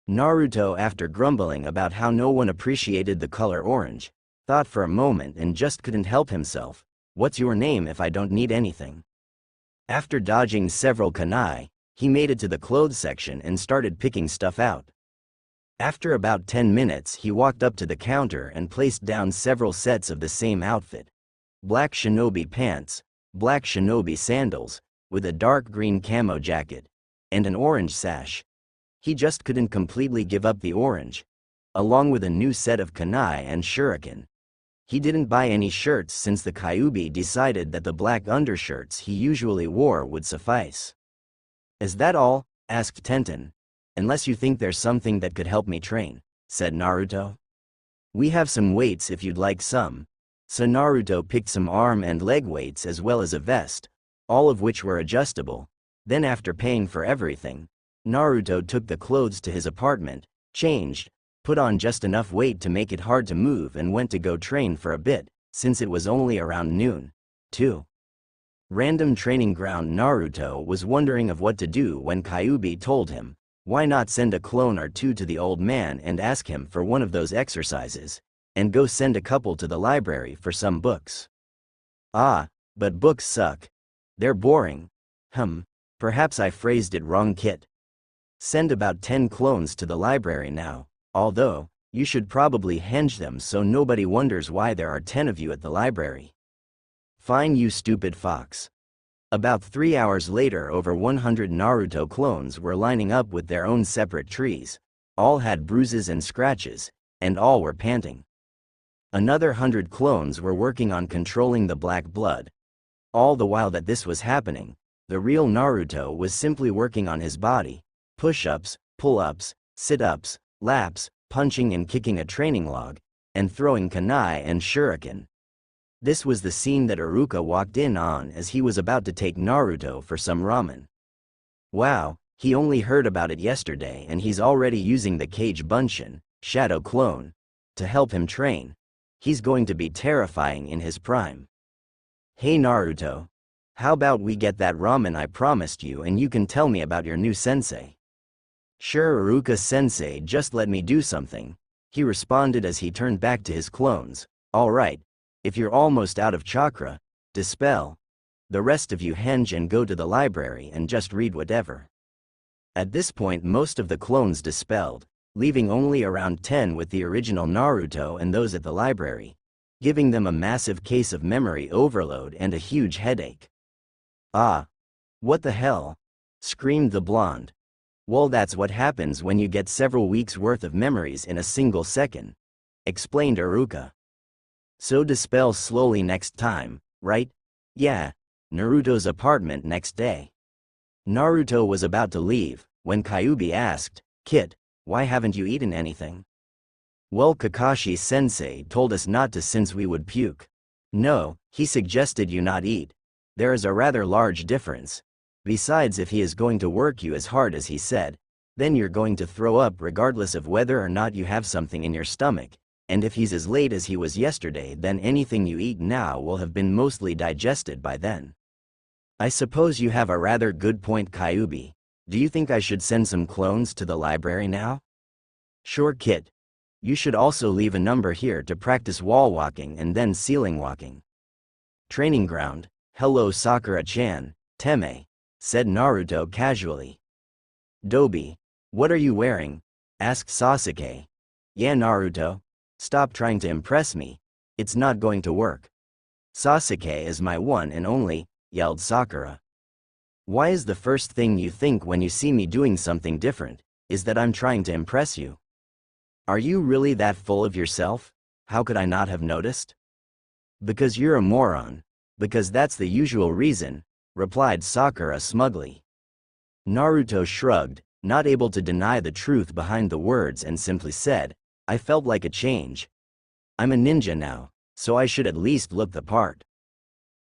Naruto, after grumbling about how no one appreciated the color orange, thought for a moment and just couldn't help himself. What's your name if I don't need anything? After dodging several kunai, he made it to the clothes section and started picking stuff out. After about 10 minutes, he walked up to the counter and placed down several sets of the same outfit. Black shinobi pants, black shinobi sandals, with a dark green camo jacket, and an orange sash. He just couldn't completely give up the orange, along with a new set of kunai and shuriken. He didn't buy any shirts since the Kyuubi decided that the black undershirts he usually wore would suffice. Is that all? Asked Tenten. Unless you think there's something that could help me train, said Naruto. We have some weights if you'd like some. So Naruto picked some arm and leg weights as well as a vest, all of which were adjustable. Then after paying for everything, Naruto took the clothes to his apartment, changed, put on just enough weight to make it hard to move and went to go train for a bit, since it was only around noon. 2. Random training ground. Naruto was wondering of what to do when Kyuubi told him, why not send a clone or two to the old man and ask him for one of those exercises, and go send a couple to the library for some books. Ah, but books suck. They're boring. Perhaps I phrased it wrong, Kit. Send about 10 clones to the library now. Although, you should probably henge them so nobody wonders why there are 10 of you at the library. Fine, you stupid fox. About 3 hours later, over 100 Naruto clones were lining up with their own separate trees. All had bruises and scratches, and all were panting. Another 100 clones were working on controlling the black blood. All the while that this was happening, the real Naruto was simply working on his body. Push-ups, pull-ups, sit-ups, laps, punching and kicking a training log, and throwing kunai and shuriken. This was the scene that Iruka walked in on as he was about to take Naruto for some ramen. Wow, he only heard about it yesterday and he's already using the Kage Bunshin, shadow clone, to help him train. He's going to be terrifying in his prime. Hey Naruto, how about we get that ramen I promised you and you can tell me about your new sensei? Sure, Iruka-sensei, just let me do something, he responded as he turned back to his clones. Alright, if you're almost out of chakra, dispel. The rest of you henge and go to the library and just read whatever. At this point most of the clones dispelled, leaving only around 10 with the original Naruto and those at the library, giving them a massive case of memory overload and a huge headache. Ah! What the hell? Screamed the blonde. Well, that's what happens when you get several weeks' worth of memories in a single second, explained Iruka. So dispel slowly next time, right? Yeah. Naruto's apartment next day. Naruto was about to leave, when Kyuubi asked, "Kid, why haven't you eaten anything?" "Well, Kakashi-sensei told us not to since we would puke." "No, he suggested you not eat. There is a rather large difference. Besides, if he is going to work you as hard as he said, then you're going to throw up regardless of whether or not you have something in your stomach, and if he's as late as he was yesterday, then anything you eat now will have been mostly digested by then." "I suppose you have a rather good point, Kyuubi. Do you think I should send some clones to the library now?" "Sure, kid. You should also leave a number here to practice wall walking and then ceiling walking." "Training ground. Hello, Sakura-chan, Teme," said Naruto casually. "Dobi, what are you wearing?" asked Sasuke. "Yeah, Naruto. Stop trying to impress me. It's not going to work." "Sasuke is my one and only," yelled Sakura. "Why is the first thing you think when you see me doing something different, is that I'm trying to impress you? Are you really that full of yourself? How could I not have noticed?" "Because you're a moron. Because that's the usual reason," replied Sakura smugly. Naruto shrugged, not able to deny the truth behind the words, and simply said, "I felt like a change. I'm a ninja now, so I should at least look the part."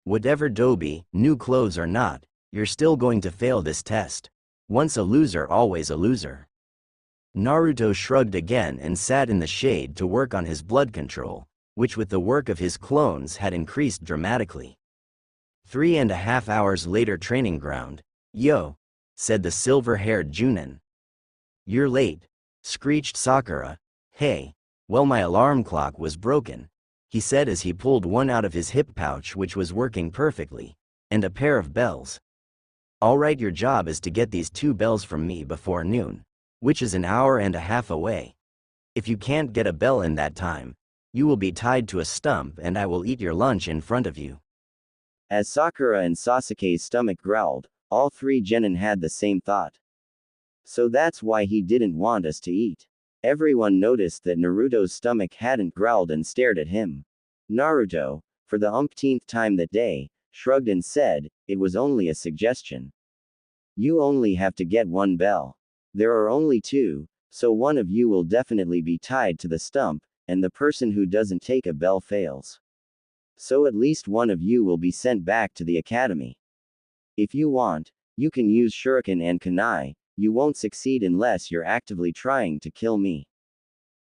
"Whatever, Dobi, new clothes or not, you're still going to fail this test. Once a loser, always a loser." Naruto shrugged again and sat in the shade to work on his blood control, which with the work of his clones had increased dramatically. 3.5 hours later, training ground. "Yo," said the silver-haired Junin. "You're late," screeched Sakura. "Hey, well, my alarm clock was broken," he said as he pulled one out of his hip pouch, which was working perfectly, and a pair of bells. "Alright, your job is to get these 2 bells from me before noon, which is an hour and a half away. If you can't get a bell in that time, you will be tied to a stump and I will eat your lunch in front of you." As Sakura and Sasuke's stomach growled, all 3 genin had the same thought. So that's why he didn't want us to eat. Everyone noticed that Naruto's stomach hadn't growled and stared at him. Naruto, for the umpteenth time that day, shrugged and said, "It was only a suggestion. You only have to get 1 bell. There are only 2, so one of you will definitely be tied to the stump, and the person who doesn't take a bell fails. So at least one of you will be sent back to the academy. If you want, you can use shuriken and kunai. You won't succeed unless you're actively trying to kill me,"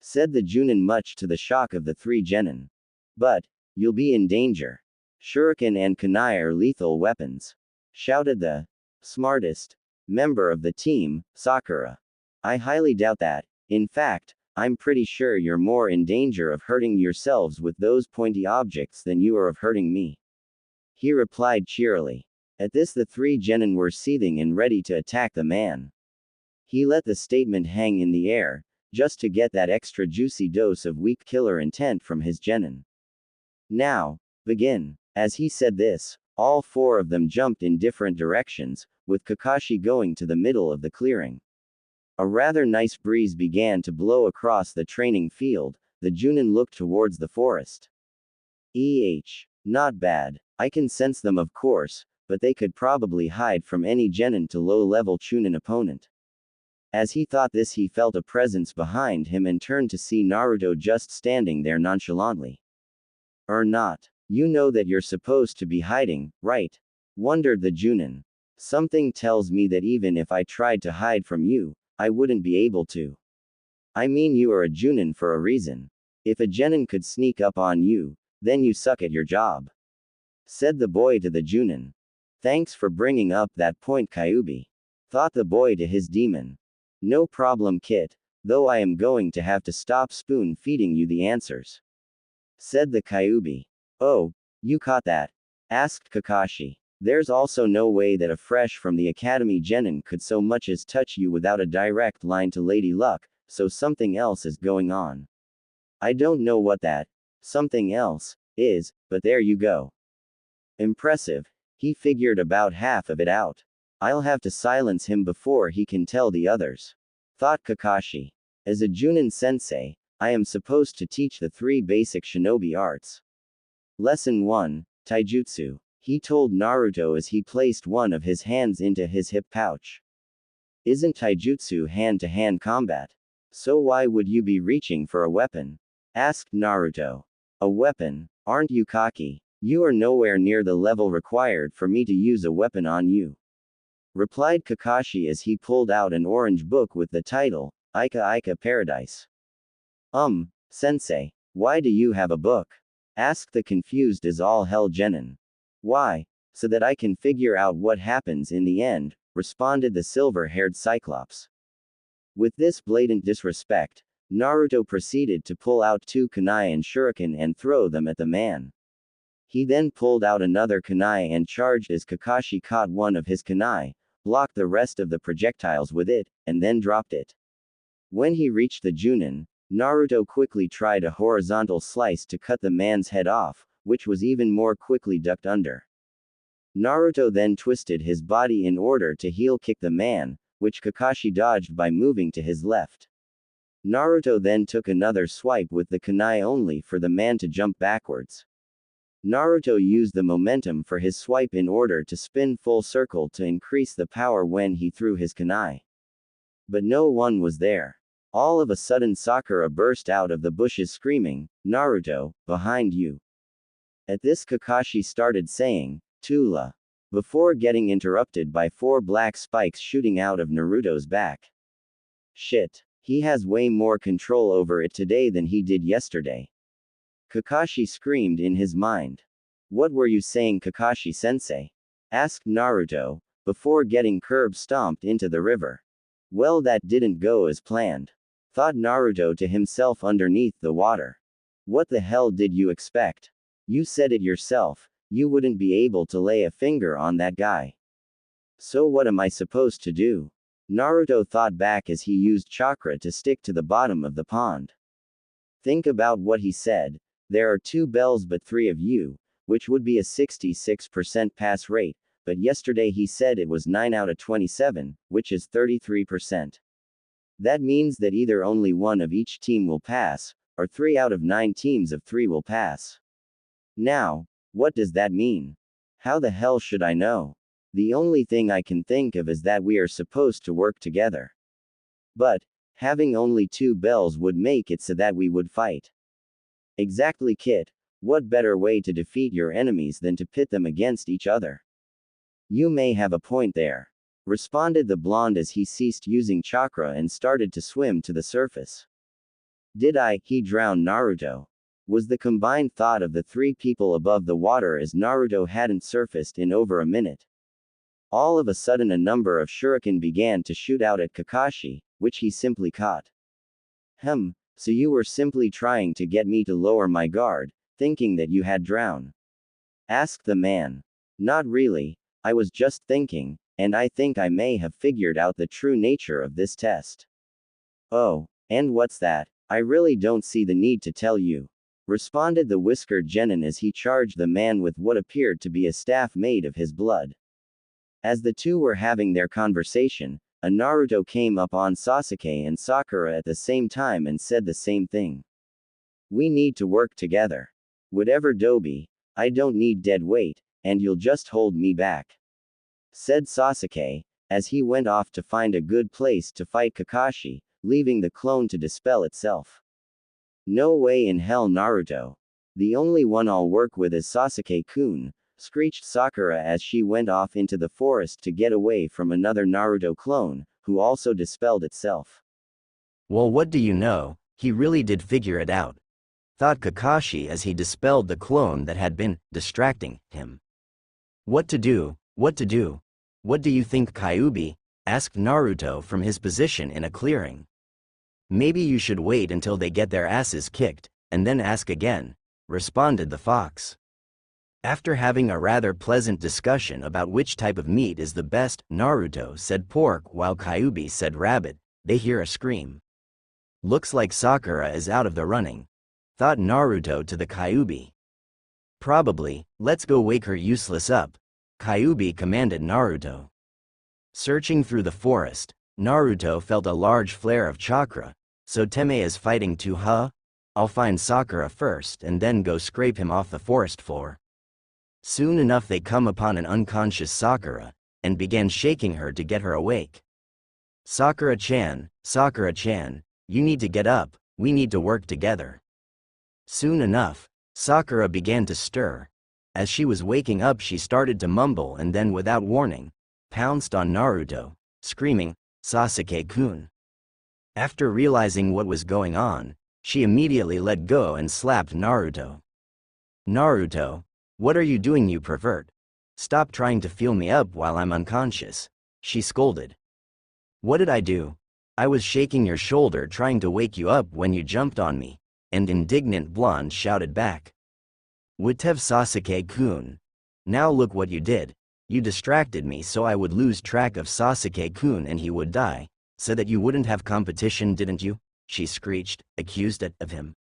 said the Junin, much to the shock of the 3 genin. "But, you'll be in danger. Shuriken and kunai are lethal weapons," shouted the smartest member of the team, Sakura. "I highly doubt that. In fact, I'm pretty sure you're more in danger of hurting yourselves with those pointy objects than you are of hurting me," he replied cheerily. At this, the 3 genin were seething and ready to attack the man. He let the statement hang in the air, just to get that extra juicy dose of weak killer intent from his genin. "Now, begin." As he said this, all 4 of them jumped in different directions, with Kakashi going to the middle of the clearing. A rather nice breeze began to blow across the training field. The Junin looked towards the forest. Not bad. I can sense them, of course, but they could probably hide from any genin to low-level Chunin opponent. As he thought this, he felt a presence behind him and turned to see Naruto just standing there nonchalantly. "Or not. You know that you're supposed to be hiding, right?" wondered the Junin. "Something tells me that even if I tried to hide from you, I wouldn't be able to. I mean, you are a Junin for a reason. If a genin could sneak up on you, then you suck at your job," said the boy to the Junin. "Thanks for bringing up that point, Kyuubi," thought the boy to his demon. "No problem, Kit, though I am going to have to stop spoon-feeding you the answers," said the Kyuubi. "Oh, you caught that?" asked Kakashi. "There's also no way that a fresh from the academy genin could so much as touch you without a direct line to Lady Luck, so something else is going on. I don't know what that something else is, but there you go." Impressive. He figured about half of it out. "I'll have to silence him before he can tell the others," thought Kakashi. "As a Junin sensei, I am supposed to teach the 3 basic shinobi arts. Lesson 1, Taijutsu. he told Naruto as he placed one of his hands into his hip pouch. Isn't taijutsu hand-to-hand combat? So why would you be reaching for a weapon? Asked Naruto. A weapon? Aren't you cocky? You are nowhere near the level required for me to use a weapon on you. Replied Kakashi as he pulled out an orange book with the title, Ika Ika Paradise. Sensei, why do you have a book? Asked the confused as all hell Genin. Why? So that I can figure out what happens in the end, responded the silver-haired Cyclops. With this blatant disrespect, Naruto proceeded to pull out 2 kunai and shuriken and throw them at the man. He then pulled out another kunai and charged as Kakashi caught one of his kunai, blocked the rest of the projectiles with it, and then dropped it. When he reached the Junin, Naruto quickly tried a horizontal slice to cut the man's head off, which was even more quickly ducked under. Naruto then twisted his body in order to heel kick the man, which Kakashi dodged by moving to his left. Naruto then took another swipe with the kunai only for the man to jump backwards. Naruto used the momentum for his swipe in order to spin full circle to increase the power when he threw his kunai. But no one was there. All of a sudden Sakura burst out of the bushes screaming, "Naruto, behind you!" At this Kakashi started saying, "Tula," before getting interrupted by 4 black spikes shooting out of Naruto's back. Shit. He has way more control over it today than he did yesterday. Kakashi screamed in his mind. What were you saying, Kakashi-sensei? Asked Naruto, before getting curb stomped into the river. Well, that didn't go as planned. Thought Naruto to himself underneath the water. What the hell did you expect? You said it yourself, you wouldn't be able to lay a finger on that guy. So what am I supposed to do? Naruto thought back as he used chakra to stick to the bottom of the pond. Think about what he said. There are 2 bells but 3 of you, which would be a 66% pass rate, but yesterday he said it was 9 out of 27, which is 33%. That means that either only 1 of each team will pass, or 3 out of 9 teams of 3 will pass. Now, what does that mean? How the hell should I know? The only thing I can think of is that we are supposed to work together. But, having only 2 bells would make it so that we would fight. Exactly, Kit. What better way to defeat your enemies than to pit them against each other? You may have a point there. Responded the blonde as he ceased using chakra and started to swim to the surface. Did he drown Naruto? Was the combined thought of the 3 people above the water as Naruto hadn't surfaced in over a minute. All of a sudden a number of shuriken began to shoot out at Kakashi, which he simply caught. So you were simply trying to get me to lower my guard, thinking that you had drowned? Asked the man. Not really, I was just thinking, and I think I may have figured out the true nature of this test. Oh, and what's that? I really don't see the need to tell you. Responded the whiskered genin as he charged the man with what appeared to be a staff made of his blood. As the 2 were having their conversation, a Naruto came up on Sasuke and Sakura at the same time and said the same thing. We need to work together. Whatever Dobi, I don't need dead weight, and you'll just hold me back. Said Sasuke, as he went off to find a good place to fight Kakashi, leaving the clone to dispel itself. No way in hell, Naruto. The only one I'll work with is Sasuke-kun, screeched Sakura as she went off into the forest to get away from another Naruto clone, who also dispelled itself. Well, what do you know, he really did figure it out. Thought Kakashi as he dispelled the clone that had been distracting him. What to do, what to do? What do you think, Kyuubi? Asked Naruto from his position in a clearing. Maybe you should wait until they get their asses kicked, and then ask again, responded the fox. After having a rather pleasant discussion about which type of meat is the best, Naruto said pork while Kyuubi said rabbit. They hear a scream. Looks like Sakura is out of the running. Thought Naruto to the Kyuubi. Probably, let's go wake her useless up. Kyuubi commanded Naruto. Searching through the forest, Naruto felt a large flare of chakra. So Teme is fighting too, huh? I'll find Sakura first and then go scrape him off the forest floor. Soon enough they come upon an unconscious Sakura, and began shaking her to get her awake. Sakura-chan, Sakura-chan, you need to get up, we need to work together. Soon enough, Sakura began to stir. As she was waking up she started to mumble and then without warning, pounced on Naruto, screaming, Sasuke-kun. After realizing what was going on, she immediately let go and slapped Naruto. Naruto, what are you doing, you pervert? Stop trying to feel me up while I'm unconscious, she scolded. What did I do? I was shaking your shoulder trying to wake you up when you jumped on me, and indignant blonde shouted back. Whatev, Sasuke-kun. Now look what you did. You distracted me so I would lose track of Sasuke-kun and he would die, so that you wouldn't have competition, didn't you? She screeched, accused of him.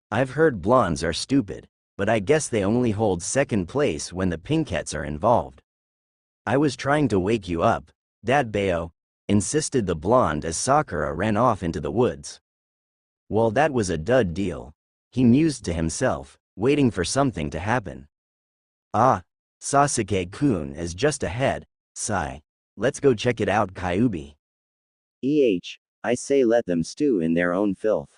I've heard blondes are stupid, but I guess they only hold second place when the pinkettes are involved. I was trying to wake you up, Dad Bayo, insisted the blonde as Sakura ran off into the woods. Well, that was a dud deal, he mused to himself, waiting for something to happen. Ah, Sasuke-kun is just ahead, sigh. Let's go check it out, Kyuubi. I say let them stew in their own filth.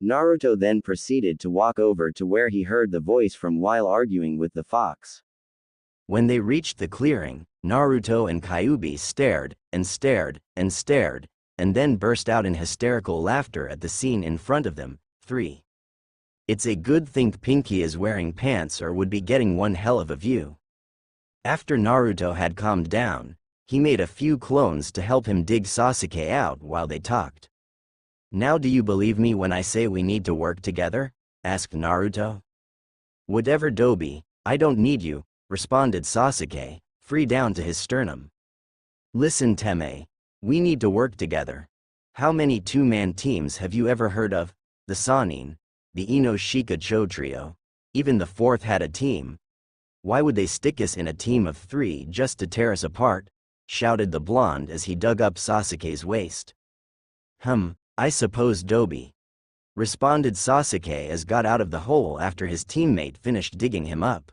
Naruto then proceeded to walk over to where he heard the voice from while arguing with the fox. When they reached the clearing, Naruto and Kyuubi stared, and stared, and stared, and then burst out in hysterical laughter at the scene in front of them. 3. It's a good thing Pinky is wearing pants or would be getting one hell of a view. After Naruto had calmed down, he made a few clones to help him dig Sasuke out while they talked. Now do you believe me when I say we need to work together? Asked Naruto. Whatever, Dobi, I don't need you, responded Sasuke, free down to his sternum. Listen, Teme, we need to work together. How many two-man teams have you ever heard of? The Sanin, the Inoshika Cho trio, even the fourth had a team. Why would they stick us in a team of 3 just to tear us apart? Shouted the blonde as he dug up Sasuke's waist. I suppose, Dobi, responded Sasuke as got out of the hole after his teammate finished digging him up.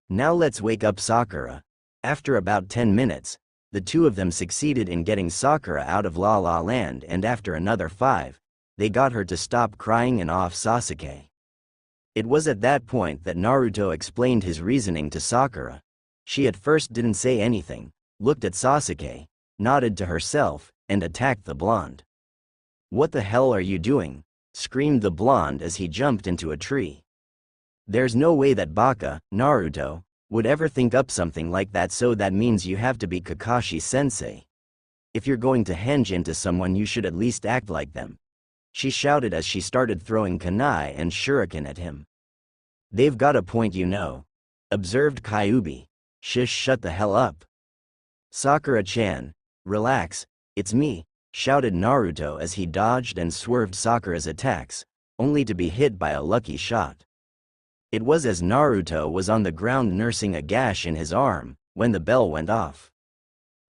Now let's wake up Sakura. After about 10 minutes, the two of them succeeded in getting Sakura out of La La Land, and after another 5, they got her to stop crying and off Sasuke. It was at that point that Naruto explained his reasoning to Sakura. She at first didn't say anything, looked at Sasuke, nodded to herself, and attacked the blonde. What the hell are you doing? Screamed the blonde as he jumped into a tree. There's no way that Baka, Naruto, would ever think up something like that, so that means you have to be Kakashi-sensei. If you're going to henge into someone you should at least act like them. She shouted as she started throwing kunai and shuriken at him. They've got a point, you know, observed Kyuubi. Shish, shut the hell up. Sakura-chan, relax, it's me, shouted Naruto as he dodged and swerved Sakura's attacks, only to be hit by a lucky shot. It was as Naruto was on the ground nursing a gash in his arm, when the bell went off.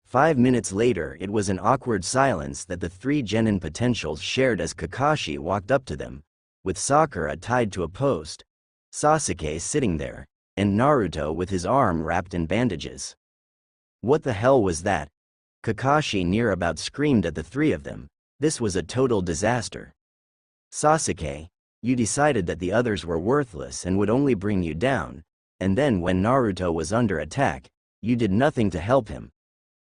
5 minutes later it was an awkward silence that the 3 genin potentials shared as Kakashi walked up to them, with Sakura tied to a post, Sasuke sitting there, and Naruto with his arm wrapped in bandages. What the hell was that? Kakashi near about screamed at the 3 of them. This was a total disaster. Sasuke, you decided that the others were worthless and would only bring you down, and then when Naruto was under attack, you did nothing to help him.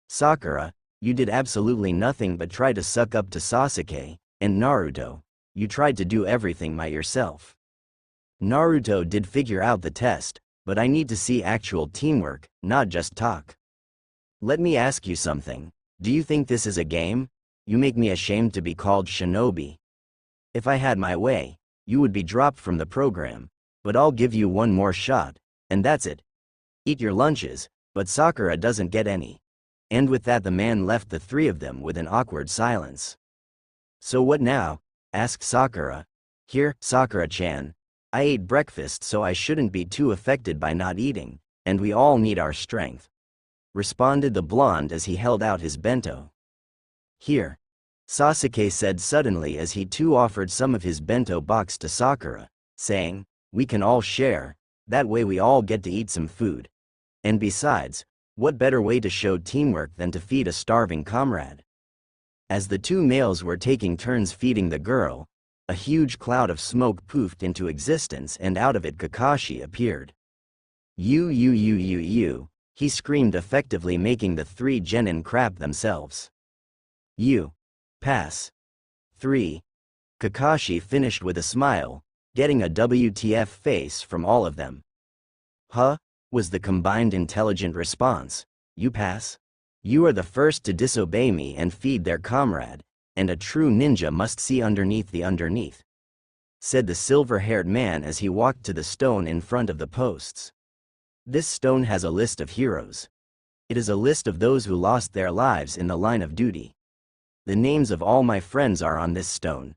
Sakura, you did absolutely nothing but try to suck up to Sasuke, and Naruto, you tried to do everything by yourself. Naruto did figure out the test, but I need to see actual teamwork, not just talk. Let me ask you something, do you think this is a game? You make me ashamed to be called shinobi. If I had my way, you would be dropped from the program, but I'll give you one more shot, and that's it. Eat your lunches, but Sakura doesn't get any. And with that the man left the 3 of them with an awkward silence. So what now? Asked Sakura. Here, Sakura-chan. I ate breakfast so I shouldn't be too affected by not eating, and we all need our strength. Responded the blonde as he held out his bento. Here. Sasuke said suddenly as he too offered some of his bento box to Sakura, saying, we can all share. That way we all get to eat some food. And besides, what better way to show teamwork than to feed a starving comrade? As the two males were taking turns feeding the girl, a huge cloud of smoke poofed into existence and out of it Kakashi appeared. You, he screamed, effectively making the three genin crap themselves. You. Pass. 3. Kakashi finished with a smile, getting a WTF face from all of them. Huh? Was the combined intelligent response. You pass? You are the first to disobey me and feed their comrade, and a true ninja must see underneath the underneath, said the silver-haired man as he walked to the stone in front of the posts. This stone has a list of heroes. It is a list of those who lost their lives in the line of duty. The names of all my friends are on this stone.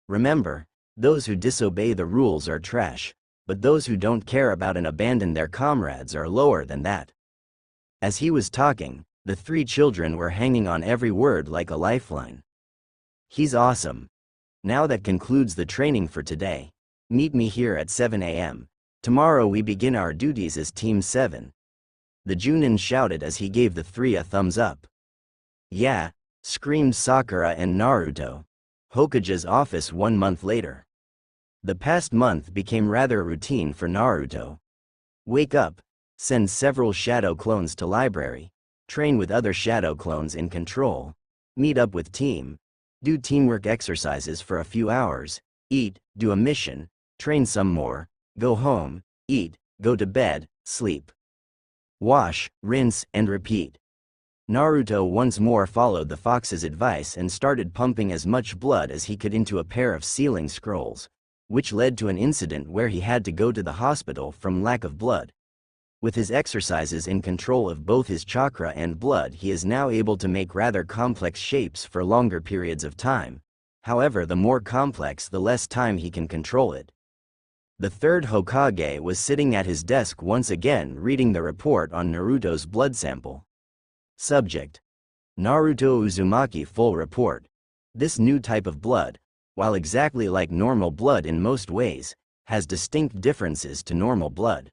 Remember, those who disobey the rules are trash, but those who don't care about and abandon their comrades are lower than that. As he was talking, the three children were hanging on every word like a lifeline. He's awesome. Now that concludes the training for today. Meet me here at 7 a.m. Tomorrow we begin our duties as Team 7. The Junin shouted as he gave the three a thumbs up. Yeah, screamed Sakura and Naruto. Hokage's office 1 month later. The past month became rather routine for Naruto. Wake up, send several shadow clones to library, train with other shadow clones in control, meet up with team, do teamwork exercises for a few hours, eat, do a mission, train some more, go home, eat, go to bed, sleep. Wash, rinse, and repeat. Naruto once more followed the fox's advice and started pumping as much blood as he could into a pair of sealing scrolls, which led to an incident where he had to go to the hospital from lack of blood. With his exercises in control of both his chakra and blood, he is now able to make rather complex shapes for longer periods of time. However, the more complex, the less time he can control it. The third Hokage was sitting at his desk once again reading the report on Naruto's blood sample. Subject: Naruto Uzumaki full report. This new type of blood, while exactly like normal blood in most ways, has distinct differences to normal blood.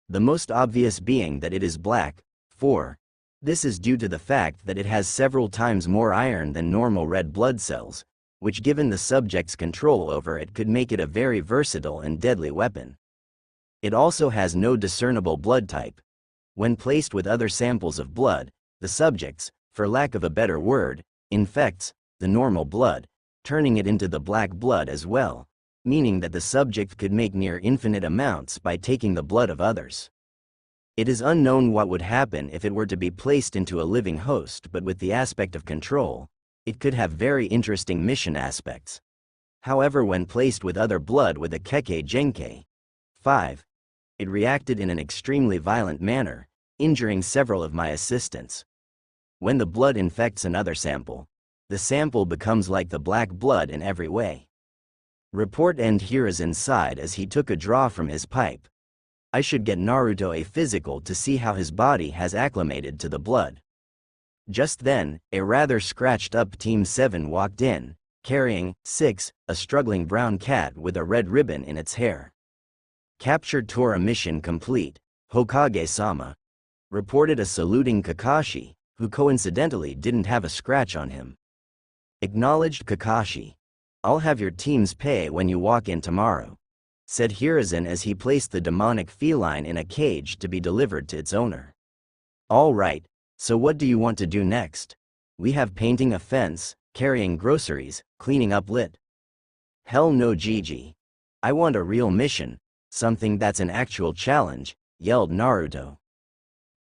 The most obvious being that it is black. 4. This is due to the fact that it has several times more iron than normal red blood cells, which given the subject's control over it could make it a very versatile and deadly weapon. It also has no discernible blood type. When placed with other samples of blood, the subjects, for lack of a better word, infects the normal blood, turning it into the black blood as well, meaning that the subject could make near infinite amounts by taking the blood of others. It is unknown what would happen if it were to be placed into a living host, but with the aspect of control, it could have very interesting mission aspects. However, when placed with other blood with a Kekkei Genkei 5, it reacted in an extremely violent manner, injuring several of my assistants. When the blood infects another sample, the sample becomes like the black blood in every way. Report end Hiruzen sighed as he took a draw from his pipe. I should get Naruto a physical to see how his body has acclimated to the blood. Just then, a rather scratched up Team 7 walked in, carrying 6, a struggling brown cat with a red ribbon in its hair. Captured Tora mission complete, Hokage-sama, reported a saluting Kakashi, who coincidentally didn't have a scratch on him. Acknowledged Kakashi. I'll have your team's pay when you walk in tomorrow, said Hiruzen as he placed the demonic feline in a cage to be delivered to its owner. All right, so what do you want to do next? We have painting a fence, carrying groceries, cleaning up lit. Hell no, Gigi. I want a real mission, something that's an actual challenge, yelled Naruto.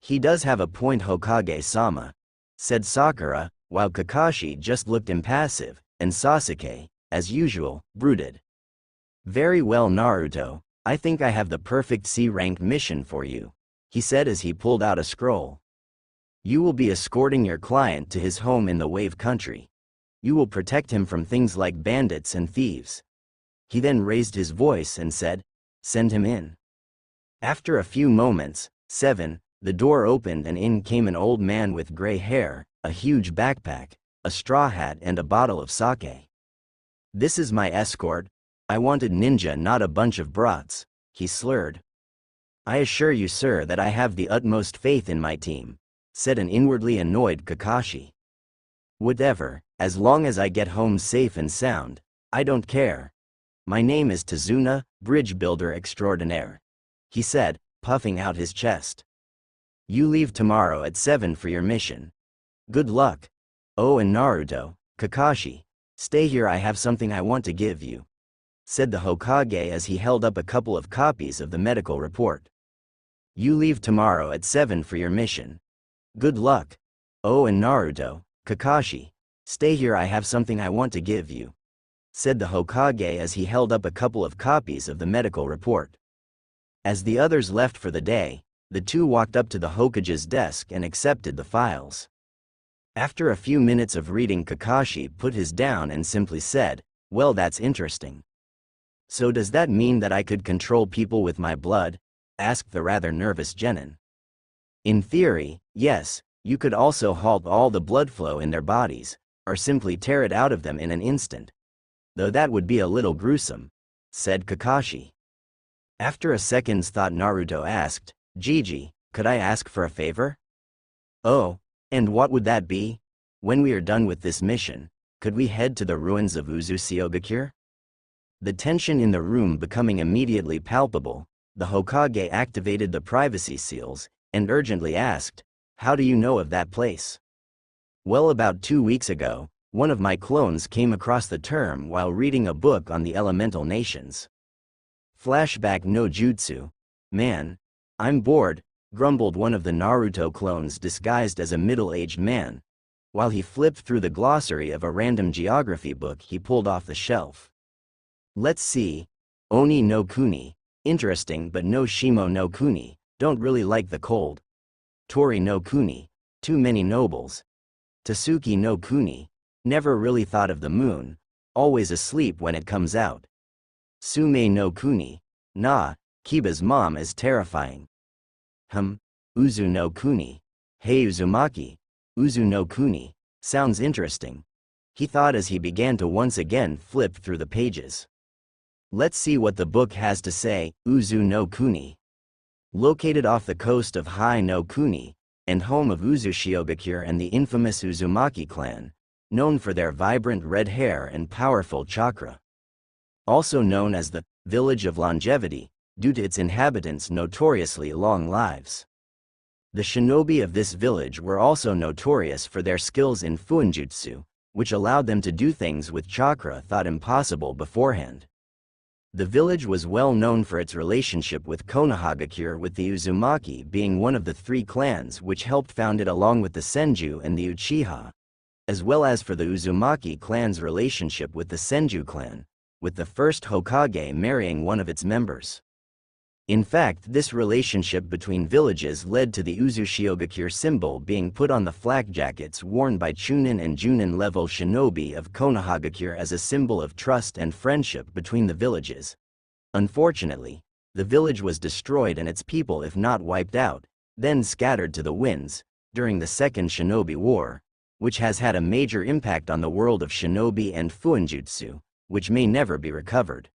He does have a point, Hokage-sama, said Sakura, while Kakashi just looked impassive, and Sasuke, as usual, brooded. Very well, Naruto, I think I have the perfect C-rank mission for you, he said as he pulled out a scroll. You will be escorting your client to his home in the Wave Country. You will protect him from things like bandits and thieves. He then raised his voice and said, send him in. After a few moments, 7, the door opened and in came an old man with gray hair, a huge backpack, a straw hat and a bottle of sake. This is my escort. I wanted ninja, not a bunch of brats, he slurred. I assure you, sir, that I have the utmost faith in my team, said an inwardly annoyed Kakashi. Whatever, as long as I get home safe and sound, I don't care. My name is Tazuna, bridge builder extraordinaire, he said, puffing out his chest. You leave tomorrow at 7 for your mission. Good luck. Oh, and Naruto, Kakashi, stay here, I have something I want to give you, said the Hokage as he held up a couple of copies of the medical report. You leave tomorrow at 7 for your mission. Good luck. Oh, and Naruto, Kakashi, stay here, I have something I want to give you, said the Hokage as he held up a couple of copies of the medical report. As the others left for the day, the two walked up to the Hokage's desk and accepted the files. After a few minutes of reading, Kakashi put his down and simply said, well, that's interesting. So does that mean that I could control people with my blood? Asked the rather nervous Genin. In theory, yes, you could also halt all the blood flow in their bodies, or simply tear it out of them in an instant. Though that would be a little gruesome, said Kakashi. After a second's thought, Naruto asked, Gigi, could I ask for a favor? Oh, and what would that be? When we are done with this mission, could we head to the ruins of Uzushiogakure? The tension in the room becoming immediately palpable, the Hokage activated the privacy seals, and urgently asked, how do you know of that place? Well, about 2 weeks ago, one of my clones came across the term while reading a book on the elemental nations. Flashback no jutsu. Man, I'm bored, grumbled one of the Naruto clones disguised as a middle-aged man, while he flipped through the glossary of a random geography book he pulled off the shelf. Let's see. Oni no Kuni. Interesting, but no Shimo no Kuni. Don't really like the cold. Tori no Kuni. Too many nobles. Tasuki no Kuni. Never really thought of the moon. Always asleep when it comes out. Sume no Kuni. Nah, Kiba's mom is terrifying. Uzu no Kuni. Hey Uzumaki. Uzu no Kuni. Sounds interesting, he thought as he began to once again flip through the pages. Let's see what the book has to say. Uzu no Kuni. Located off the coast of Hai no Kuni, and home of Uzushiogakure and the infamous Uzumaki clan, known for their vibrant red hair and powerful chakra. Also known as the Village of Longevity, due to its inhabitants' notoriously long lives. The shinobi of this village were also notorious for their skills in fuinjutsu, which allowed them to do things with chakra thought impossible beforehand. The village was well known for its relationship with Konohagakure, with the Uzumaki being one of the 3 clans which helped found it, along with the Senju and the Uchiha, as well as for the Uzumaki clan's relationship with the Senju clan, with the first Hokage marrying one of its members. In fact, this relationship between villages led to the Uzushiogakure symbol being put on the flak jackets worn by Chunin and Junin level shinobi of Konohagakure as a symbol of trust and friendship between the villages. Unfortunately, the village was destroyed and its people, if not wiped out, then scattered to the winds, during the Second Shinobi War, which has had a major impact on the world of shinobi and fuinjutsu, which may never be recovered.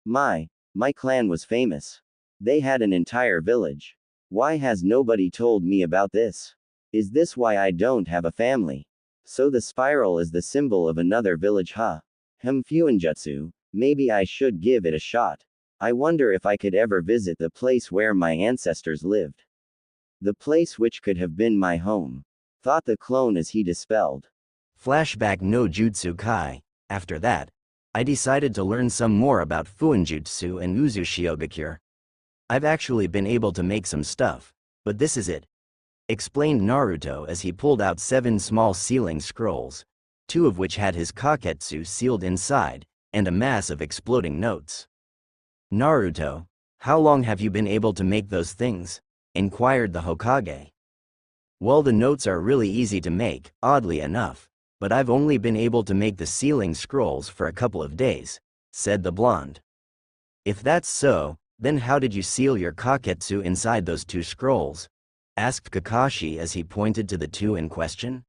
My clan was famous. They had an entire village. Why has nobody told me about this? Is this why I don't have a family? So the spiral is the symbol of another village, huh? Fuinjutsu, maybe I should give it a shot. I wonder if I could ever visit the place where my ancestors lived. The place which could have been my home, thought the clone as he dispelled. Flashback no Jutsu Kai. After that, I decided to learn some more about fuinjutsu and Uzushiogakure. I've actually been able to make some stuff, but this is it, explained Naruto as he pulled out 7 small sealing scrolls, 2 of which had his kaketsu sealed inside, and a mass of exploding notes. Naruto, how long have you been able to make those things? Inquired the Hokage. Well, the notes are really easy to make, oddly enough, but I've only been able to make the sealing scrolls for a couple of days, said the blonde. If that's so, then how did you seal your kaketsu inside those 2 scrolls? Asked Kakashi as he pointed to the 2 in question.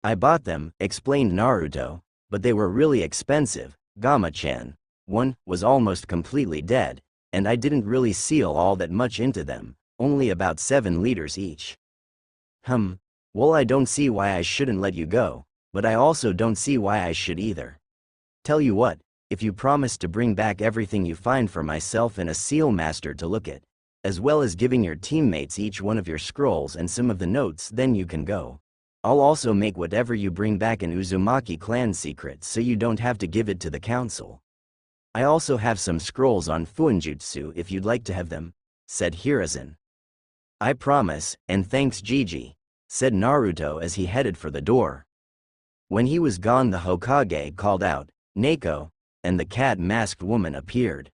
I bought them, explained Naruto, but they were really expensive, Gama-chan. One was almost completely dead, and I didn't really seal all that much into them, only about 7 liters each. Well, I don't see why I shouldn't let you go, but I also don't see why I should either. Tell you what, if you promise to bring back everything you find for myself and a seal master to look at, as well as giving your teammates each one of your scrolls and some of the notes, then you can go. I'll also make whatever you bring back an Uzumaki clan secret so you don't have to give it to the council. I also have some scrolls on Fuinjutsu if you'd like to have them, said Hiruzen. I promise, and thanks Gigi, said Naruto as he headed for the door. When he was gone, the Hokage called out, Neko, and the cat-masked woman appeared.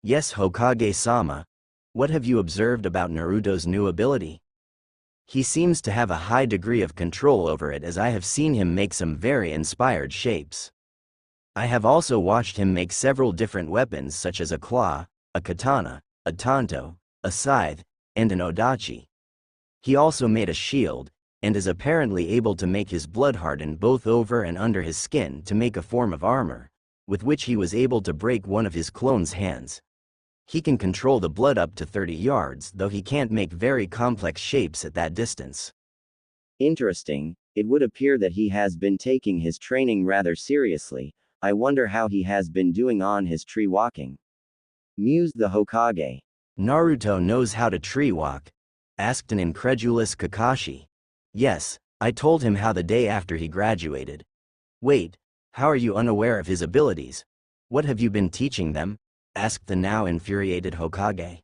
Yes, Hokage-sama. What have you observed about Naruto's new ability? He seems to have a high degree of control over it, as I have seen him make some very inspired shapes. I have also watched him make several different weapons such as a claw, a katana, a tanto, a scythe, and an odachi. He also made a shield, and is apparently able to make his blood harden both over and under his skin to make a form of armor, with which he was able to break one of his clone's hands. He can control the blood up to 30 yards, though he can't make very complex shapes at that distance. Interesting, it would appear that he has been taking his training rather seriously. I wonder how he has been doing on his tree walking. Mused the Hokage. Naruto knows how to tree walk? Asked an incredulous Kakashi. Yes, I told him how the day after he graduated. Wait, how are you unaware of his abilities? What have you been teaching them? Asked the now infuriated Hokage.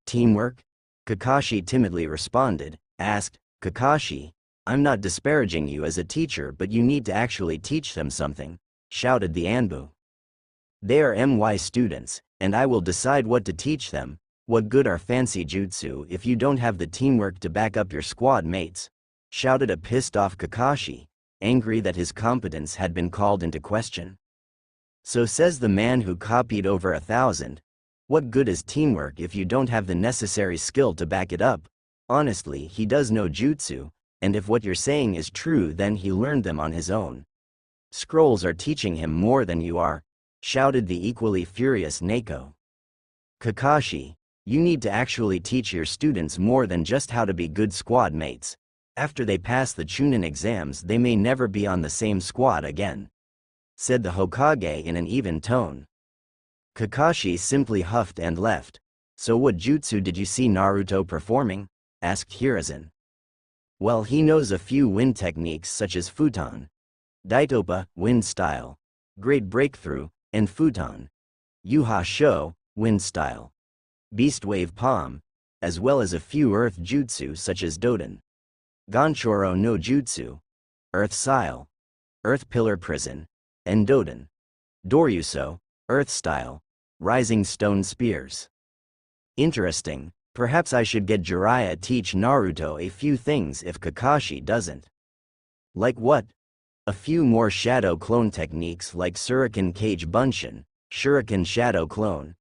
Teamwork? Kakashi timidly responded. Asked, Kakashi, I'm not disparaging you as a teacher, but you need to actually teach them something, shouted the Anbu. They are MY students, and I will decide what to teach them. What good are fancy jutsu if you don't have the teamwork to back up your squad mates? Shouted a pissed-off Kakashi, angry that his competence had been called into question. So says the man who copied over 1,000. What good is teamwork if you don't have the necessary skill to back it up? Honestly, he does know jutsu, and if what you're saying is true, then he learned them on his own. Scrolls are teaching him more than you are, shouted the equally furious Neko. Kakashi, you need to actually teach your students more than just how to be good squad mates. After they pass the Chunin exams, they may never be on the same squad again, said the Hokage in an even tone. Kakashi simply huffed and left. So what jutsu did you see Naruto performing? Asked Hiruzen. Well, he knows a few wind techniques such as futon, daitopa, wind style, great breakthrough, and futon, yuha sho, wind style, beast wave palm, as well as a few earth jutsu such as doden, ganchoro no jutsu, earth style, earth pillar prison, and doden, doryuso, earth style, rising stone spears. Interesting. Perhaps I should get Jiraiya teach Naruto a few things if Kakashi doesn't. Like what? A few more shadow clone techniques like Shuriken Cage Bunshin, Shuriken Shadow Clone,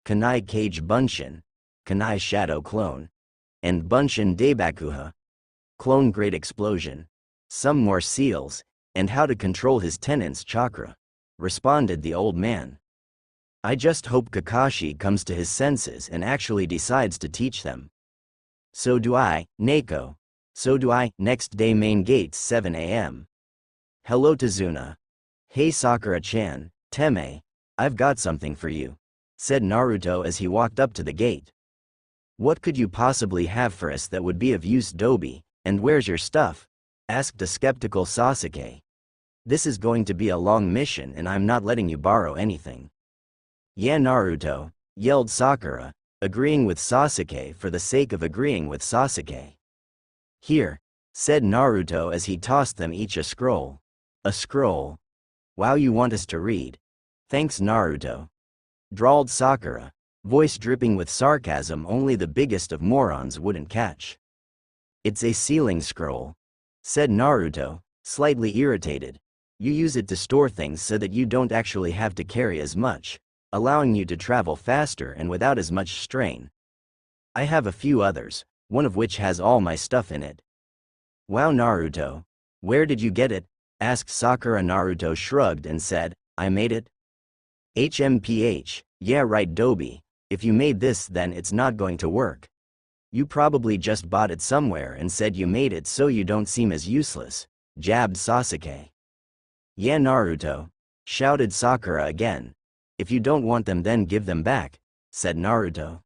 Kunai Cage Bunshin, Kunai Shadow Clone, and Bunshin Daibakuha, Clone Great Explosion, some more seals, and how to control his tenant's chakra, responded the old man. I just hope Kakashi comes to his senses and actually decides to teach them. So do I, Neko. So do I. Next day, main gates, 7 a.m. Hello Tazuna. Hey Sakura-chan, Teme, I've got something for you, said Naruto as he walked up to the gate. What could you possibly have for us that would be of use, Dobi, and where's your stuff? Asked a skeptical Sasuke. This is going to be a long mission and I'm not letting you borrow anything. Yeah, Naruto, yelled Sakura, agreeing with Sasuke for the sake of agreeing with Sasuke. Here, said Naruto as he tossed them each a scroll. A scroll? Wow, you want us to read? Thanks, Naruto, drawled Sakura, voice dripping with sarcasm only the biggest of morons wouldn't catch. It's a sealing scroll, said Naruto, slightly irritated. You use it to store things so that you don't actually have to carry as much, allowing you to travel faster and without as much strain. I have a few others, one of which has all my stuff in it. Wow, Naruto, where did you get it? Asked Sakura. Naruto shrugged and said, I made it. HMPH, yeah right Dobie, if you made this then it's not going to work. You probably just bought it somewhere and said you made it so you don't seem as useless, jabbed Sasuke. Yeah Naruto, shouted Sakura again. If you don't want them then give them back, said Naruto.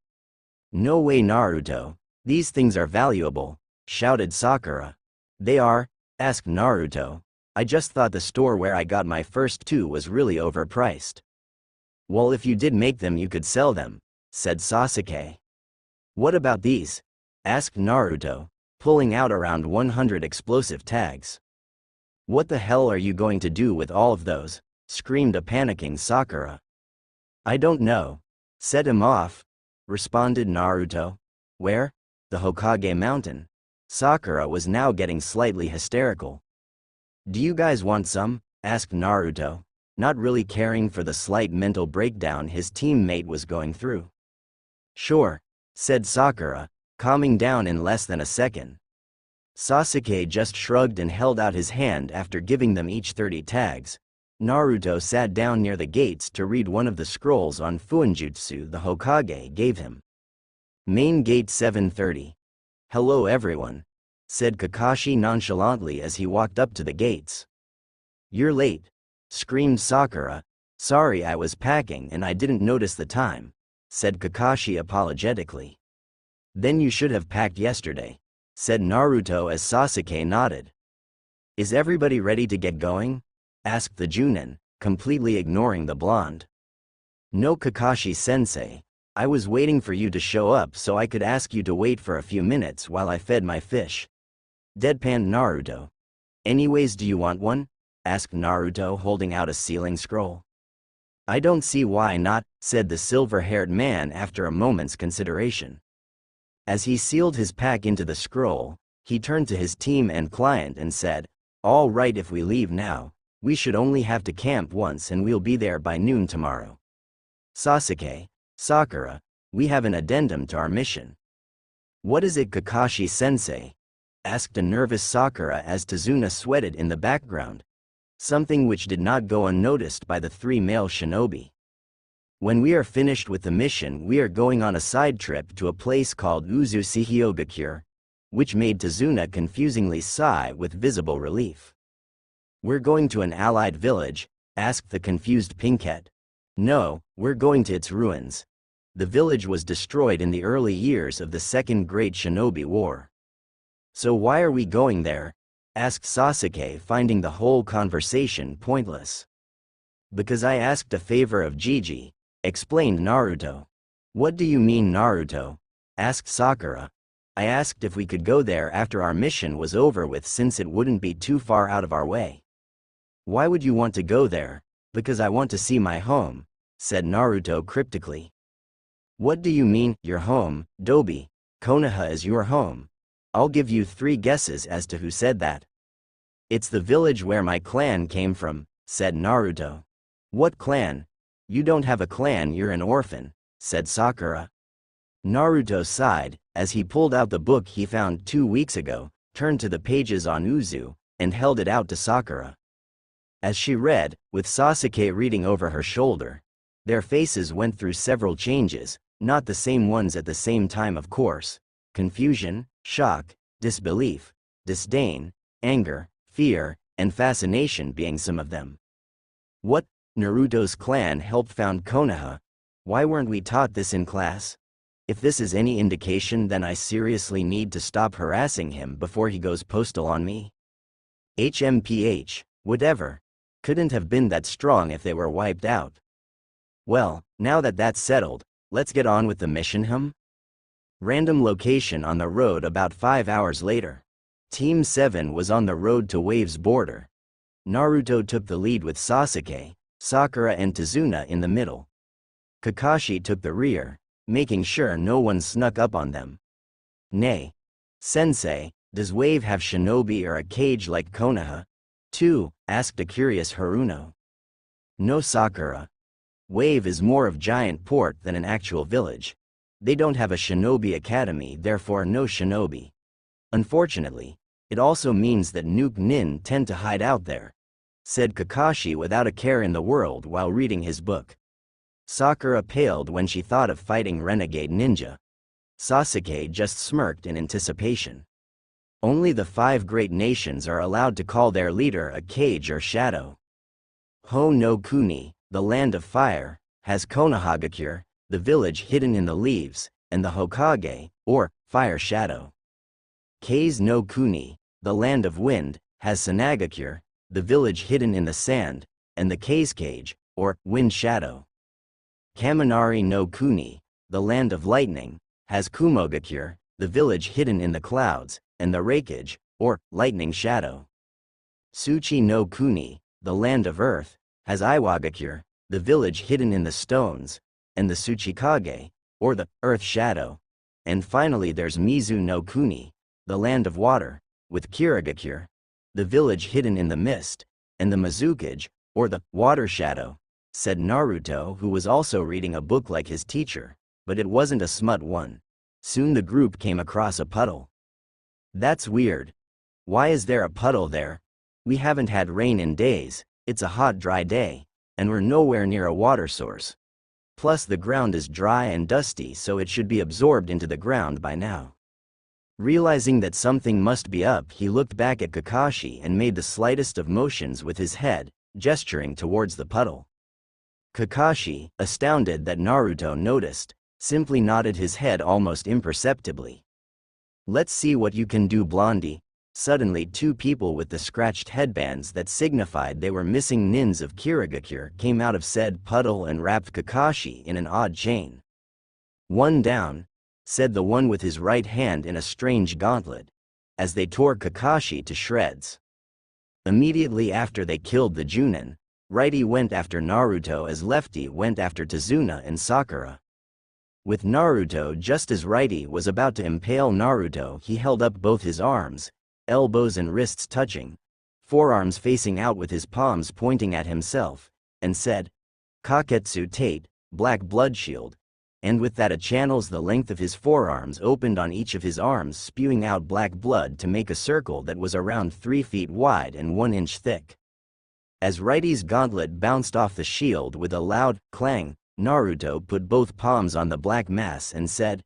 No way Naruto, these things are valuable, shouted Sakura. They are? Asked Naruto. I just thought the store where I got my first two was really overpriced. Well if you did make them you could sell them, said Sasuke. What about these? Asked Naruto, pulling out around 100 explosive tags. What the hell are you going to do with all of those? Screamed a panicking Sakura. I don't know. Set him off, responded Naruto. Where? The Hokage Mountain. Sakura was now getting slightly hysterical. Do you guys want some? Asked Naruto, not really caring for the slight mental breakdown his teammate was going through. Sure, said Sakura, calming down in less than a second. Sasuke just shrugged and held out his hand after giving them each 30 tags. Naruto sat down near the gates to read one of the scrolls on Fuinjutsu the Hokage gave him. Main Gate 730. Hello everyone, said Kakashi nonchalantly as he walked up to the gates. You're late, screamed Sakura. Sorry I was packing and I didn't notice the time, said Kakashi apologetically. Then you should have packed yesterday, said Naruto as Sasuke nodded. Is everybody ready to get going? Asked the Junin, completely ignoring the blonde. No Kakashi-sensei, I was waiting for you to show up so I could ask you to wait for a few minutes while I fed my fish. Deadpanned Naruto. Anyways do you want one? Asked Naruto holding out a sealing scroll. I don't see why not, said the silver-haired man after a moment's consideration. As he sealed his pack into the scroll, he turned to his team and client and said, all right if we leave now, we should only have to camp once and we'll be there by noon tomorrow. Sasuke, Sakura, we have an addendum to our mission. What is it Kakashi-sensei? Asked a nervous Sakura as Tazuna sweated in the background. Something which did not go unnoticed by the three male shinobi. When we are finished with the mission we are going on a side trip to a place called Uzushiogakure, which made Tazuna confusingly sigh with visible relief. We're going to an allied village, asked the confused Pinkette. No, we're going to its ruins. The village was destroyed in the early years of the Second Great Shinobi War. So why are we going there? Asked Sasuke, finding the whole conversation pointless. Because I asked a favor of Gigi, explained Naruto. What do you mean Naruto? Asked Sakura. I asked if we could go there after our mission was over with since it wouldn't be too far out of our way. Why would you want to go there? Because I want to see my home, said Naruto cryptically. What do you mean, your home, Dobi? Konoha is your home. I'll give you 3 guesses as to who said that. It's the village where my clan came from, said Naruto. What clan? You don't have a clan, you're an orphan, said Sakura. Naruto sighed, as he pulled out the book he found 2 weeks ago, turned to the pages on Uzu, and held it out to Sakura. As she read, with Sasuke reading over her shoulder, their faces went through several changes, not the same ones at the same time of course. Confusion, shock, disbelief, disdain, anger, fear, and fascination being some of them. What? Naruto's clan helped found Konoha? Why weren't we taught this in class? If this is any indication then I seriously need to stop harassing him before he goes postal on me. HMPH, whatever. Couldn't have been that strong if they were wiped out. Well, now that that's settled, let's get on with the mission. Random location on the road about 5 hours later. Team 7 was on the road to Wave's border. Naruto took the lead with Sasuke, Sakura and Tazuna in the middle. Kakashi took the rear, making sure no one snuck up on them. Nay. Sensei, does Wave have shinobi or a cage like Konoha? Too, asked a curious Haruno. No Sakura. Wave is more of giant port than an actual village. They don't have a shinobi academy, therefore no shinobi. Unfortunately, it also means that Nuke Nin tend to hide out there, said Kakashi without a care in the world while reading his book. Sakura paled when she thought of fighting renegade ninja. Sasuke just smirked in anticipation. Only the 5 great nations are allowed to call their leader a kage or shadow. Ho no Kuni, the land of fire, has Konohagakure, the village hidden in the leaves, and the Hokage, or fire shadow. Kase no Kuni, the land of wind, has Sanagakure, the village hidden in the sand, and the Kase cage, or wind shadow. Kaminari no Kuni, the land of lightning, has Kumogakure, the village hidden in the clouds, and the Raikage, or lightning shadow. Tsuchi no Kuni, the land of earth, has Iwagakure, the village hidden in the stones, and the Tsuchikage, or the earth shadow. And finally there's Mizu no Kuni, the land of water, with Kirigakure, the village hidden in the mist, and the Mizukage, or the water shadow, said Naruto, who was also reading a book like his teacher, but it wasn't a smut one. Soon the group came across a puddle. That's weird. Why is there a puddle there? We haven't had rain in days, it's a hot dry day, and we're nowhere near a water source. Plus the ground is dry and dusty, so it should be absorbed into the ground by now. Realizing that something must be up, he looked back at Kakashi and made the slightest of motions with his head, gesturing towards the puddle. Kakashi, astounded that Naruto noticed, simply nodded his head almost imperceptibly. Let's see what you can do, Blondie. Suddenly 2 people with the scratched headbands that signified they were missing nins of Kirigakure came out of said puddle and wrapped Kakashi in an odd chain. One down, said the one with his right hand in a strange gauntlet, as they tore Kakashi to shreds. Immediately after they killed the Junin, Righty went after Naruto as Lefty went after Tazuna and Sakura. With Naruto just as Righty was about to impale Naruto, he held up both his arms, elbows and wrists touching, forearms facing out with his palms pointing at himself, and said, "Kaketsu Tate, Black Blood Shield," and with that a channels the length of his forearms opened on each of his arms, spewing out black blood to make a circle that was around 3 feet wide and 1 inch thick. As Righty's gauntlet bounced off the shield with a loud clang, Naruto put both palms on the black mass and said,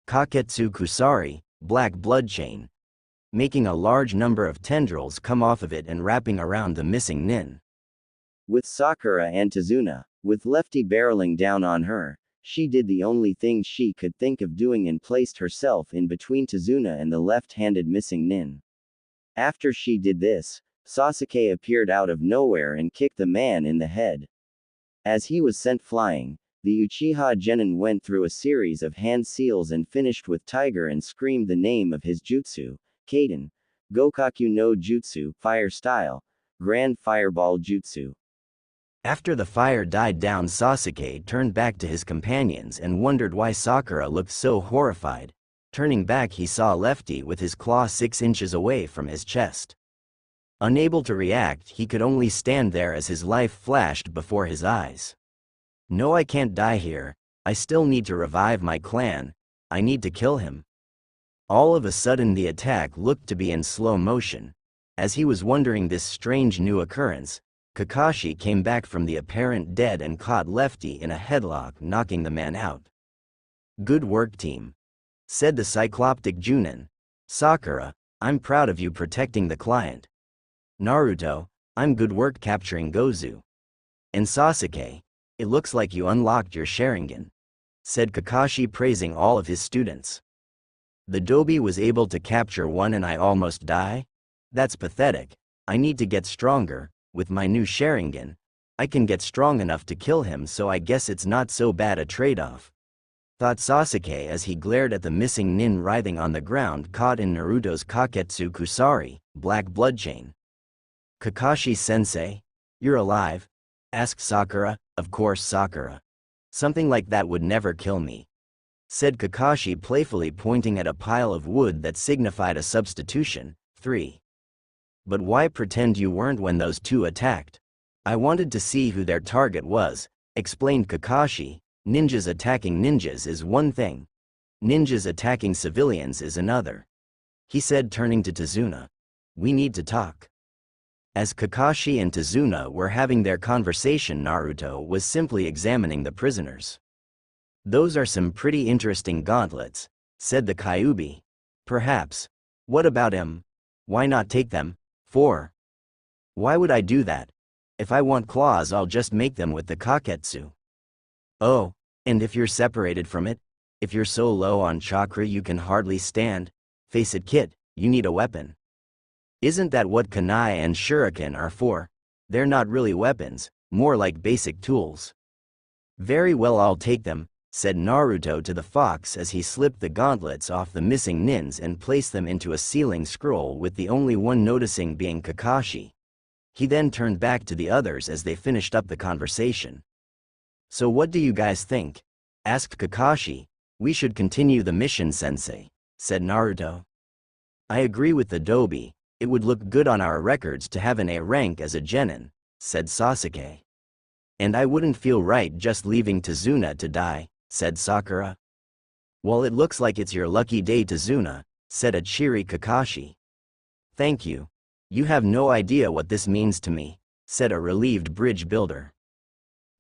"Kaketsu Kusari, Black Blood Chain," making a large number of tendrils come off of it and wrapping around the missing nin. With Sakura and Tazuna, with Lefty barreling down on her, she did the only thing she could think of doing and placed herself in between Tazuna and the left-handed missing nin. After she did this, Sasuke appeared out of nowhere and kicked the man in the head. As he was sent flying, the Uchiha Genin went through a series of hand seals and finished with Tiger and screamed the name of his jutsu, Kaden, Gokaku no Jutsu, Fire Style, Grand Fireball Jutsu. After the fire died down, Sasuke turned back to his companions and wondered why Sakura looked so horrified. Turning back, he saw Lefty with his claw 6 inches away from his chest. Unable to react, he could only stand there as his life flashed before his eyes. "No, I can't die here. I still need to revive my clan. I need to kill him." All of a sudden the attack looked to be in slow motion. As he was wondering this strange new occurrence, Kakashi came back from the apparent dead and caught Lefty in a headlock, knocking the man out. "Good work, team," said the Cycloptic Junin. "Sakura, I'm proud of you protecting the client. Naruto, I'm good work capturing Gozu. And Sasuke, it looks like you unlocked your Sharingan," said Kakashi, praising all of his students. "The Dobi was able to capture one and I almost die? That's pathetic. I need to get stronger. With my new Sharingan, I can get strong enough to kill him, so I guess it's not so bad a trade-off," thought Sasuke as he glared at the missing nin writhing on the ground caught in Naruto's Kaketsu Kusari, Black Blood Chain. "Kakashi-sensei, you're alive?" asked Sakura. "Of course, Sakura. Something like that would never kill me," said Kakashi playfully, pointing at a pile of wood that signified a substitution. 3. "But why pretend you weren't when those 2 attacked? I wanted to see who their target was," explained Kakashi. "Ninjas attacking ninjas is one thing. Ninjas attacking civilians is another," he said, turning to Tazuna. "We need to talk." As Kakashi and Tazuna were having their conversation, Naruto was simply examining the prisoners. "Those are some pretty interesting gauntlets," said the Kyuubi. "Perhaps. What about him? Why not take them?" "4. Why would I do that? If I want claws, I'll just make them with the Kaketsu." "Oh, and if you're separated from it? If you're so low on chakra you can hardly stand? Face it, kid, you need a weapon." "Isn't that what kunai and shuriken are for? They're not really weapons, more like basic tools." "Very well, I'll take them," said Naruto to the fox as he slipped the gauntlets off the missing nins and placed them into a ceiling scroll, with the only one noticing being Kakashi. He then turned back to the others as they finished up the conversation. "So what do you guys think?" asked Kakashi. "We should continue the mission, sensei," said Naruto. "I agree with the Dobi. It would look good on our records to have an A rank as a genin," said Sasuke. "And I wouldn't feel right just leaving Tazuna to die," said Sakura. "Well, it looks like it's your lucky day, Tazuna," said a cheery Kakashi. "Thank you. You have no idea what this means to me," said a relieved bridge builder.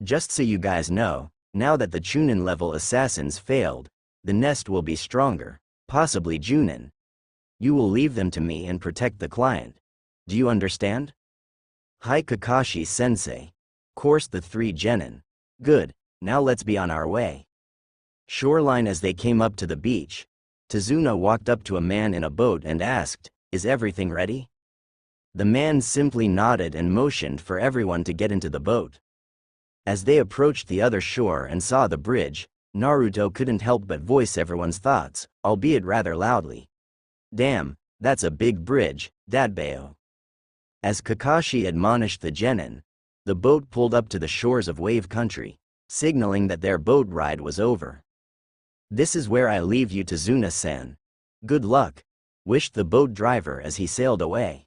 "Just so you guys know, now that the Chunin level assassins failed, the nest will be stronger, possibly Junin. You will leave them to me and protect the client. Do you understand?" "Hi Kakashi sensei. Course the 3 genin. Good, now let's be on our way." Shoreline. As they came up to the beach, Tazuna walked up to a man in a boat and asked, "Is everything ready?" The man simply nodded and motioned for everyone to get into the boat. As they approached the other shore and saw the bridge, Naruto couldn't help but voice everyone's thoughts, albeit rather loudly. "Damn, that's a big bridge, Dadbao." As Kakashi admonished the genin, the boat pulled up to the shores of Wave Country, signaling that their boat ride was over. "This is where I leave you, Tazuna-san. Good luck," wished the boat driver as he sailed away.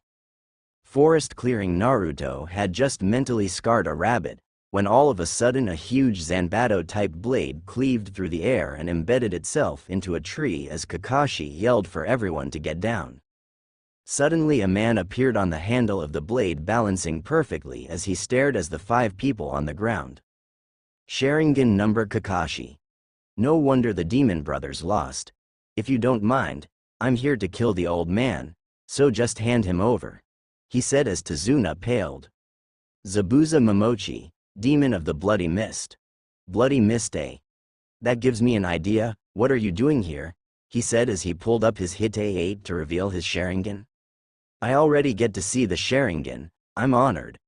Forest clearing. Naruto had just mentally scarred a rabbit, when all of a sudden a huge Zanbato-type blade cleaved through the air and embedded itself into a tree as Kakashi yelled for everyone to get down. Suddenly a man appeared on the handle of the blade, balancing perfectly as he stared as the 5 people on the ground. Sharingan number Kakashi. No wonder the Demon Brothers lost. "If you don't mind, I'm here to kill the old man, so just hand him over," he said as Tazuna paled. Zabuza Momochi, Demon of the Bloody Mist. "Bloody Mist, eh? That gives me an idea. What are you doing here?" he said as he pulled up his Hite 8 to reveal his Sharingan. "I already get to see the Sharingan. I'm honored.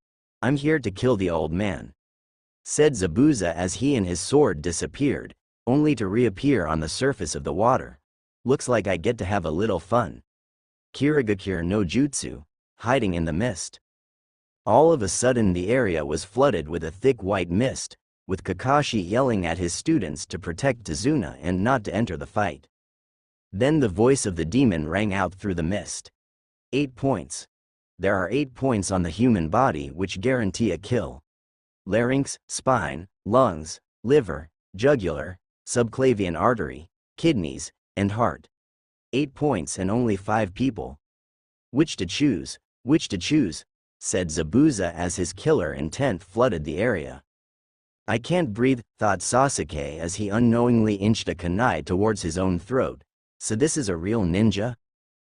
I'm here to kill the old man," said Zabuza as he and his sword disappeared, only to reappear on the surface of the water. "Looks like I get to have a little fun. Kirigakure no Jutsu, hiding in the mist." All of a sudden the area was flooded with a thick white mist, with Kakashi yelling at his students to protect Tazuna and not to enter the fight. Then the voice of the demon rang out through the mist. 8 points. There are 8 points on the human body which guarantee a kill. Larynx, spine, lungs, liver, jugular, subclavian artery, kidneys, and heart. 8 points and only 5 people. Which to choose, said Zabuza as his killer intent flooded the area. "I can't breathe," thought Sasuke as he unknowingly inched a kunai towards his own throat. So this is a real ninja?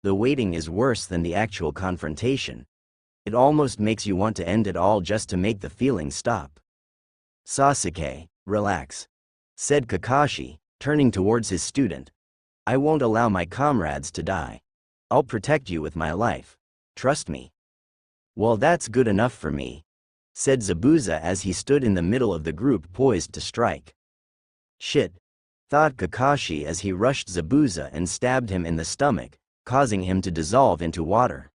The waiting is worse than the actual confrontation. It almost makes you want to end it all just to make the feeling stop. "Sasuke, relax," said Kakashi, turning towards his student. "I won't allow my comrades to die. I'll protect you with my life. Trust me." "Well, that's good enough for me," said Zabuza as he stood in the middle of the group poised to strike. "Shit," thought Kakashi as he rushed Zabuza and stabbed him in the stomach, causing him to dissolve into water.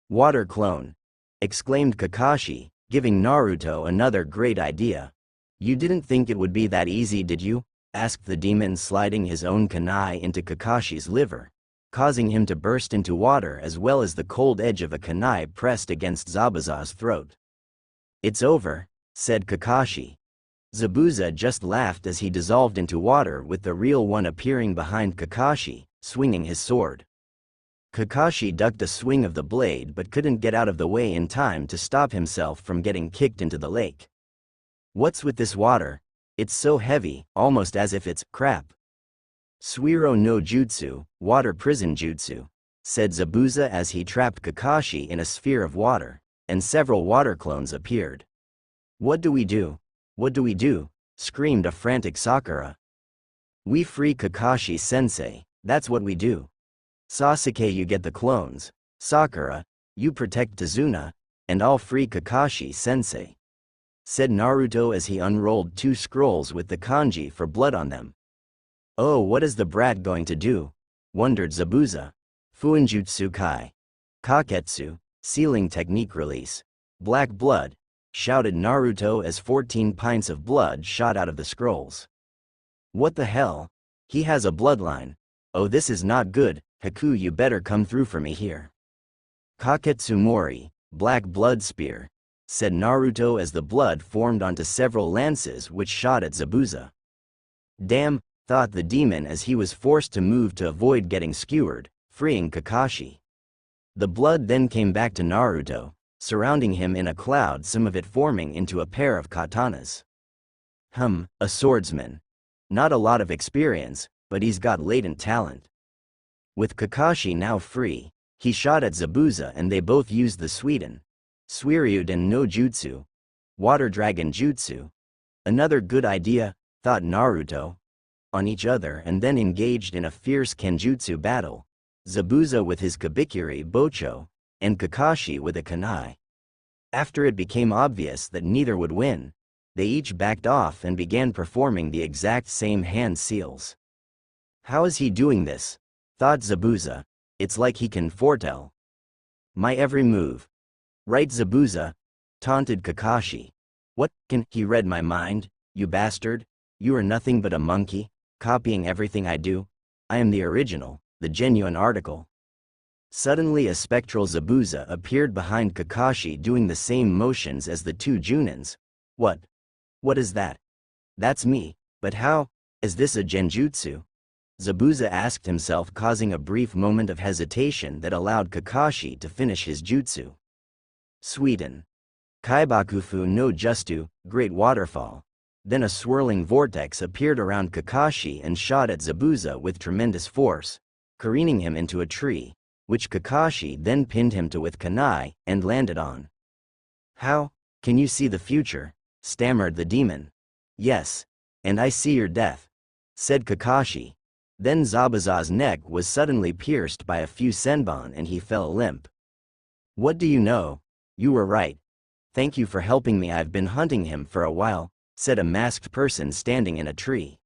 "Water clone," exclaimed Kakashi, giving Naruto another great idea. "You didn't think it would be that easy, did you?" asked the demon, sliding his own kunai into Kakashi's liver, causing him to burst into water as well as the cold edge of a kunai pressed against Zabuza's throat. "It's over," said Kakashi. Zabuza just laughed as he dissolved into water, with the real one appearing behind Kakashi, swinging his sword. Kakashi ducked a swing of the blade but couldn't get out of the way in time to stop himself from getting kicked into the lake. What's with this water? It's so heavy, almost as if it's crap. Suiro no jutsu, water prison jutsu, said Zabuza as he trapped Kakashi in a sphere of water, and several water clones appeared. What do we do? What do we do? Screamed a frantic Sakura. We free Kakashi-sensei, that's what we do. Sasuke, you get the clones. Sakura, you protect Tazuna, and I'll free Kakashi-sensei, said Naruto as he unrolled 2 scrolls with the kanji for blood on them. Oh, what is the brat going to do? Wondered Zabuza. Fuinjutsu Kai. Kaketsu, sealing technique release. Black blood, shouted Naruto as 14 pints of blood shot out of the scrolls. What the hell? He has a bloodline. Oh, this is not good. Haku, you better come through for me here. Kaketsu Mori, black blood spear, said Naruto as the blood formed onto several lances which shot at Zabuza. Damn, thought the demon as he was forced to move to avoid getting skewered, freeing Kakashi. The blood then came back to Naruto, surrounding him in a cloud, some of it forming into a pair of katanas. A swordsman. Not a lot of experience, but he's got latent talent. With Kakashi now free, he shot at Zabuza and they both used the Suiryuden no Jutsu, Water Dragon Jutsu. Another good idea, thought Naruto. On each other and then engaged in a fierce Kenjutsu battle, Zabuza with his Kabikiri Bocho, and Kakashi with a Kunai. After it became obvious that neither would win, they each backed off and began performing the exact same hand seals. How is he doing this? Thought Zabuza. It's like he can foretell my every move. Right, Zabuza? Taunted Kakashi. What, can he read my mind, you bastard? You are nothing but a monkey, copying everything I do. I am the original, the genuine article. Suddenly a spectral Zabuza appeared behind Kakashi doing the same motions as the 2 Junins. What? What is that? That's me, but how? Is this a genjutsu? Zabuza asked himself, causing a brief moment of hesitation that allowed Kakashi to finish his jutsu. Sweden. Kaibakufu no Justu, Great Waterfall. Then a swirling vortex appeared around Kakashi and shot at Zabuza with tremendous force, careening him into a tree, which Kakashi then pinned him to with kunai and landed on. How? Can you see the future? Stammered the demon. Yes, and I see your death, said Kakashi. Then Zabuza's neck was suddenly pierced by a few senbon and he fell limp. What do you know? You were right. Thank you for helping me. I've been hunting him for a while, said a masked person standing in a tree.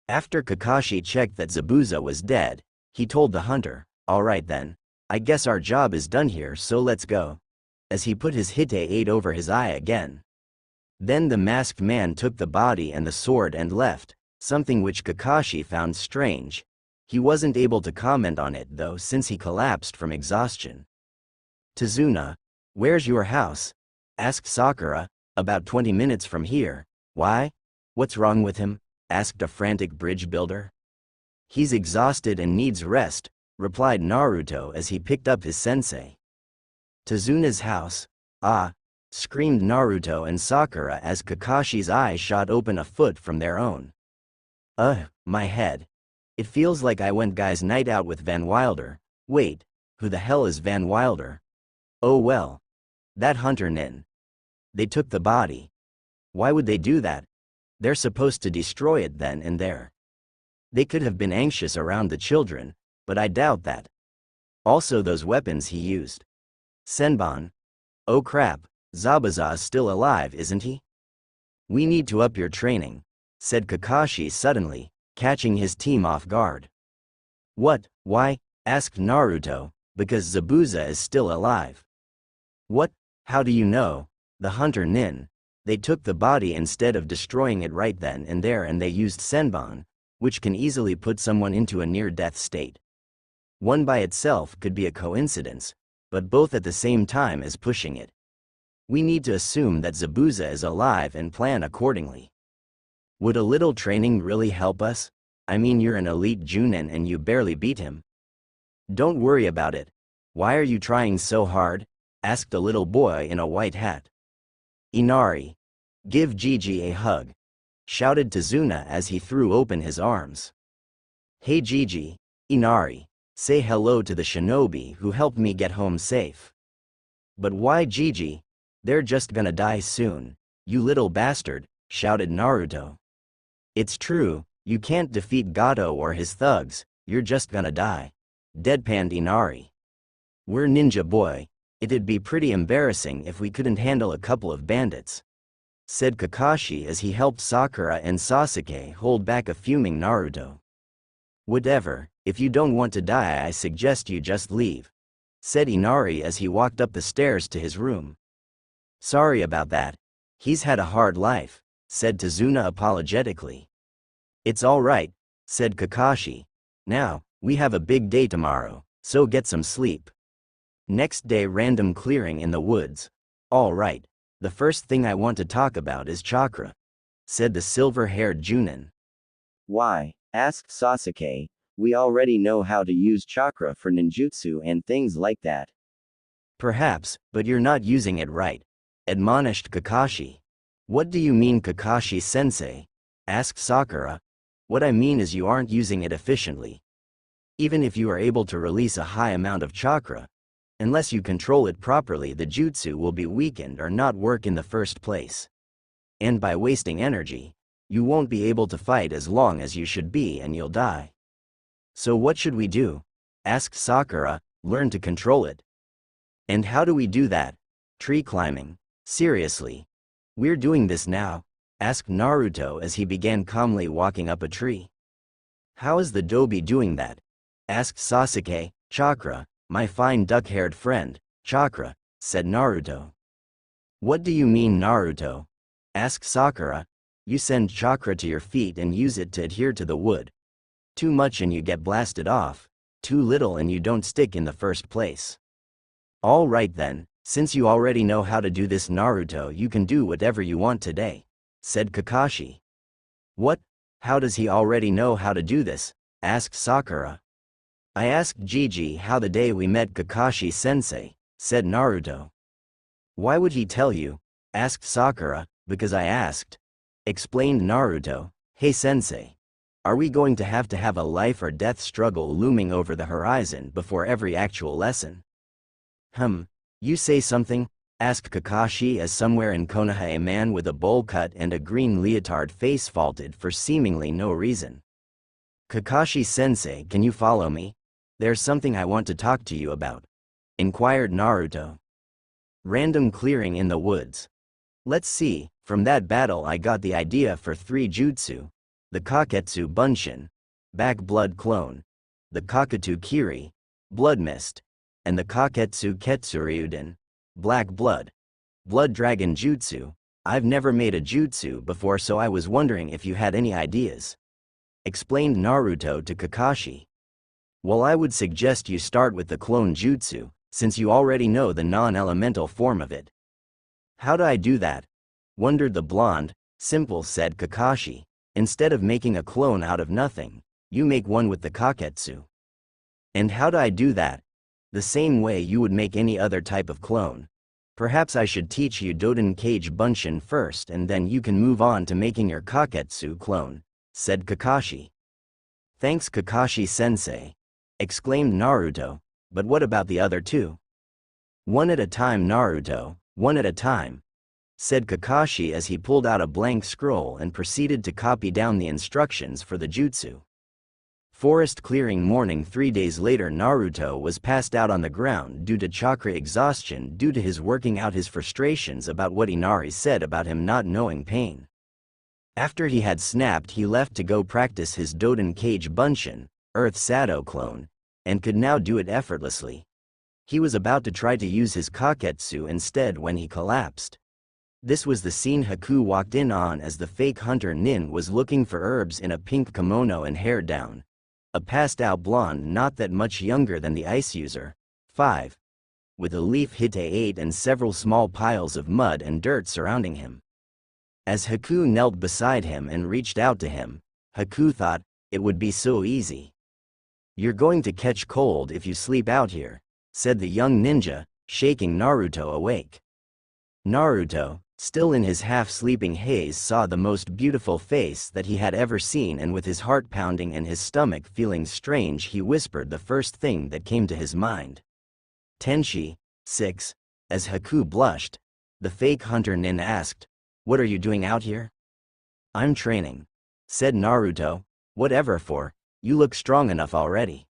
After Kakashi checked that Zabuza was dead, he told the hunter, all right then, I guess our job is done here, so let's go. As he put his hite-8 over his eye again. Then the masked man took the body and the sword and left, something which Kakashi found strange. He wasn't able to comment on it though since he collapsed from exhaustion. Tazuna, where's your house? Asked Sakura. About 20 minutes from here. Why? What's wrong with him? Asked a frantic bridge builder. He's exhausted and needs rest, replied Naruto as he picked up his sensei. Tazuna's house? Ah! Screamed Naruto and Sakura as Kakashi's eyes shot open a foot from their own. My head. It feels like I went guys' night out with Van Wilder. Wait, who the hell is Van Wilder? Oh well. That hunter nin. They took the body. Why would they do that? They're supposed to destroy it then and there. They could have been anxious around the children, but I doubt that. Also those weapons he used. Senbon. Oh crap, Zabuza's still alive, isn't he? We need to up your training, said Kakashi suddenly, catching his team off guard. What, why? Asked Naruto, because Zabuza is still alive. What, how do you know? The hunter nin. They took the body instead of destroying it right then and there, and they used senbon, which can easily put someone into a near-death state. One by itself could be a coincidence, but both at the same time is pushing it. We need to assume that Zabuza is alive and plan accordingly. Would a little training really help us? I mean, you're an elite Junin and you barely beat him. Don't worry about it. Why are you trying so hard? Asked a little boy in a white hat. Inari. Give Gigi a hug. Shouted Tazuna as he threw open his arms. Hey Gigi, Inari, say hello to the shinobi who helped me get home safe. But why Gigi? They're just gonna die soon, you little bastard, shouted Naruto. It's true, you can't defeat Gato or his thugs, you're just gonna die. Deadpanned Inari. We're ninja boy, it'd be pretty embarrassing if we couldn't handle a couple of bandits, said Kakashi as he helped Sakura and Sasuke hold back a fuming Naruto. Whatever, if you don't want to die I suggest you just leave, said Inari as he walked up the stairs to his room. Sorry about that. He's had a hard life, said Tazuna apologetically. It's alright, said Kakashi. Now, we have a big day tomorrow, so get some sleep. Next day random clearing in the woods. Alright, the first thing I want to talk about is chakra, said the silver-haired Junin. Why? Asked Sasuke. We already know how to use chakra for ninjutsu and things like that. Perhaps, but you're not using it right, admonished Kakashi. What do you mean Kakashi-sensei? Asked Sakura. What I mean is you aren't using it efficiently. Even if you are able to release a high amount of chakra, unless you control it properly the jutsu will be weakened or not work in the first place. And by wasting energy, you won't be able to fight as long as you should be and you'll die. So what should we do? Asked Sakura. Learn to control it. And how do we do that? Tree climbing. Seriously. We're doing this now? Asked Naruto as he began calmly walking up a tree. How is the Dobi doing that? Asked Sasuke. Chakra, my fine duck-haired friend, chakra, said Naruto. What do you mean Naruto? Asked Sakura. You send chakra to your feet and use it to adhere to the wood. Too much and you get blasted off, too little and you don't stick in the first place. All right then, since you already know how to do this Naruto you can do whatever you want today, said Kakashi. What? How does he already know how to do this? Asked Sakura. I asked Gigi how the day we met Kakashi-sensei, said Naruto. Why would he tell you? Asked Sakura. Because I asked, explained Naruto. Hey sensei. Are we going to have a life or death struggle looming over the horizon before every actual lesson? You say something? Asked Kakashi as somewhere in Konoha a man with a bowl cut and a green leotard face faulted for seemingly no reason. Kakashi-sensei, can you follow me? There's something I want to talk to you about, inquired Naruto. Random clearing in the woods. Let's see, from that battle I got the idea for 3 jutsu. The Kaketsu Bunshin, Back Blood Clone, the Kakatu Kiri, Blood Mist, and the Kaketsu Ketsuryuden, Black Blood, Blood Dragon Jutsu. I've never made a jutsu before so I was wondering if you had any ideas, explained Naruto to Kakashi. Well, I would suggest you start with the clone jutsu, since you already know the non-elemental form of it. How do I do that? Wondered the blonde. Simple, said Kakashi. Instead of making a clone out of nothing, you make one with the Kaketsu. And how do I do that? The same way you would make any other type of clone. Perhaps I should teach you Doden Cage Bunshin first and then you can move on to making your Kaketsu clone, said Kakashi. Thanks Kakashi-sensei, exclaimed Naruto, but what about the other 2? One at a time Naruto, one at a time, said Kakashi as he pulled out a blank scroll and proceeded to copy down the instructions for the jutsu. Forest clearing morning 3 days later Naruto was passed out on the ground due to chakra exhaustion due to his working out his frustrations about what Inari said about him not knowing pain. After he had snapped he left to go practice his Doden Cage Bunshin, Earth Sado clone, and could now do it effortlessly. He was about to try to use his Kaketsu instead when he collapsed. This was the scene Haku walked in on as the fake hunter Nin was looking for herbs in a pink kimono and hair down. A passed-out blonde not that much younger than the ice user, 5, with a leaf hit 8 and several small piles of mud and dirt surrounding him. As Haku knelt beside him and reached out to him, Haku thought, it would be so easy. You're going to catch cold if you sleep out here, said the young ninja, shaking Naruto awake. Naruto, still in his half-sleeping haze, saw the most beautiful face that he had ever seen, and with his heart pounding and his stomach feeling strange, he whispered the first thing that came to his mind. Tenshi, 6. As Haku blushed, the fake hunter nin asked, "What are you doing out here?" "I'm training," said Naruto. "Whatever for, you look strong enough already."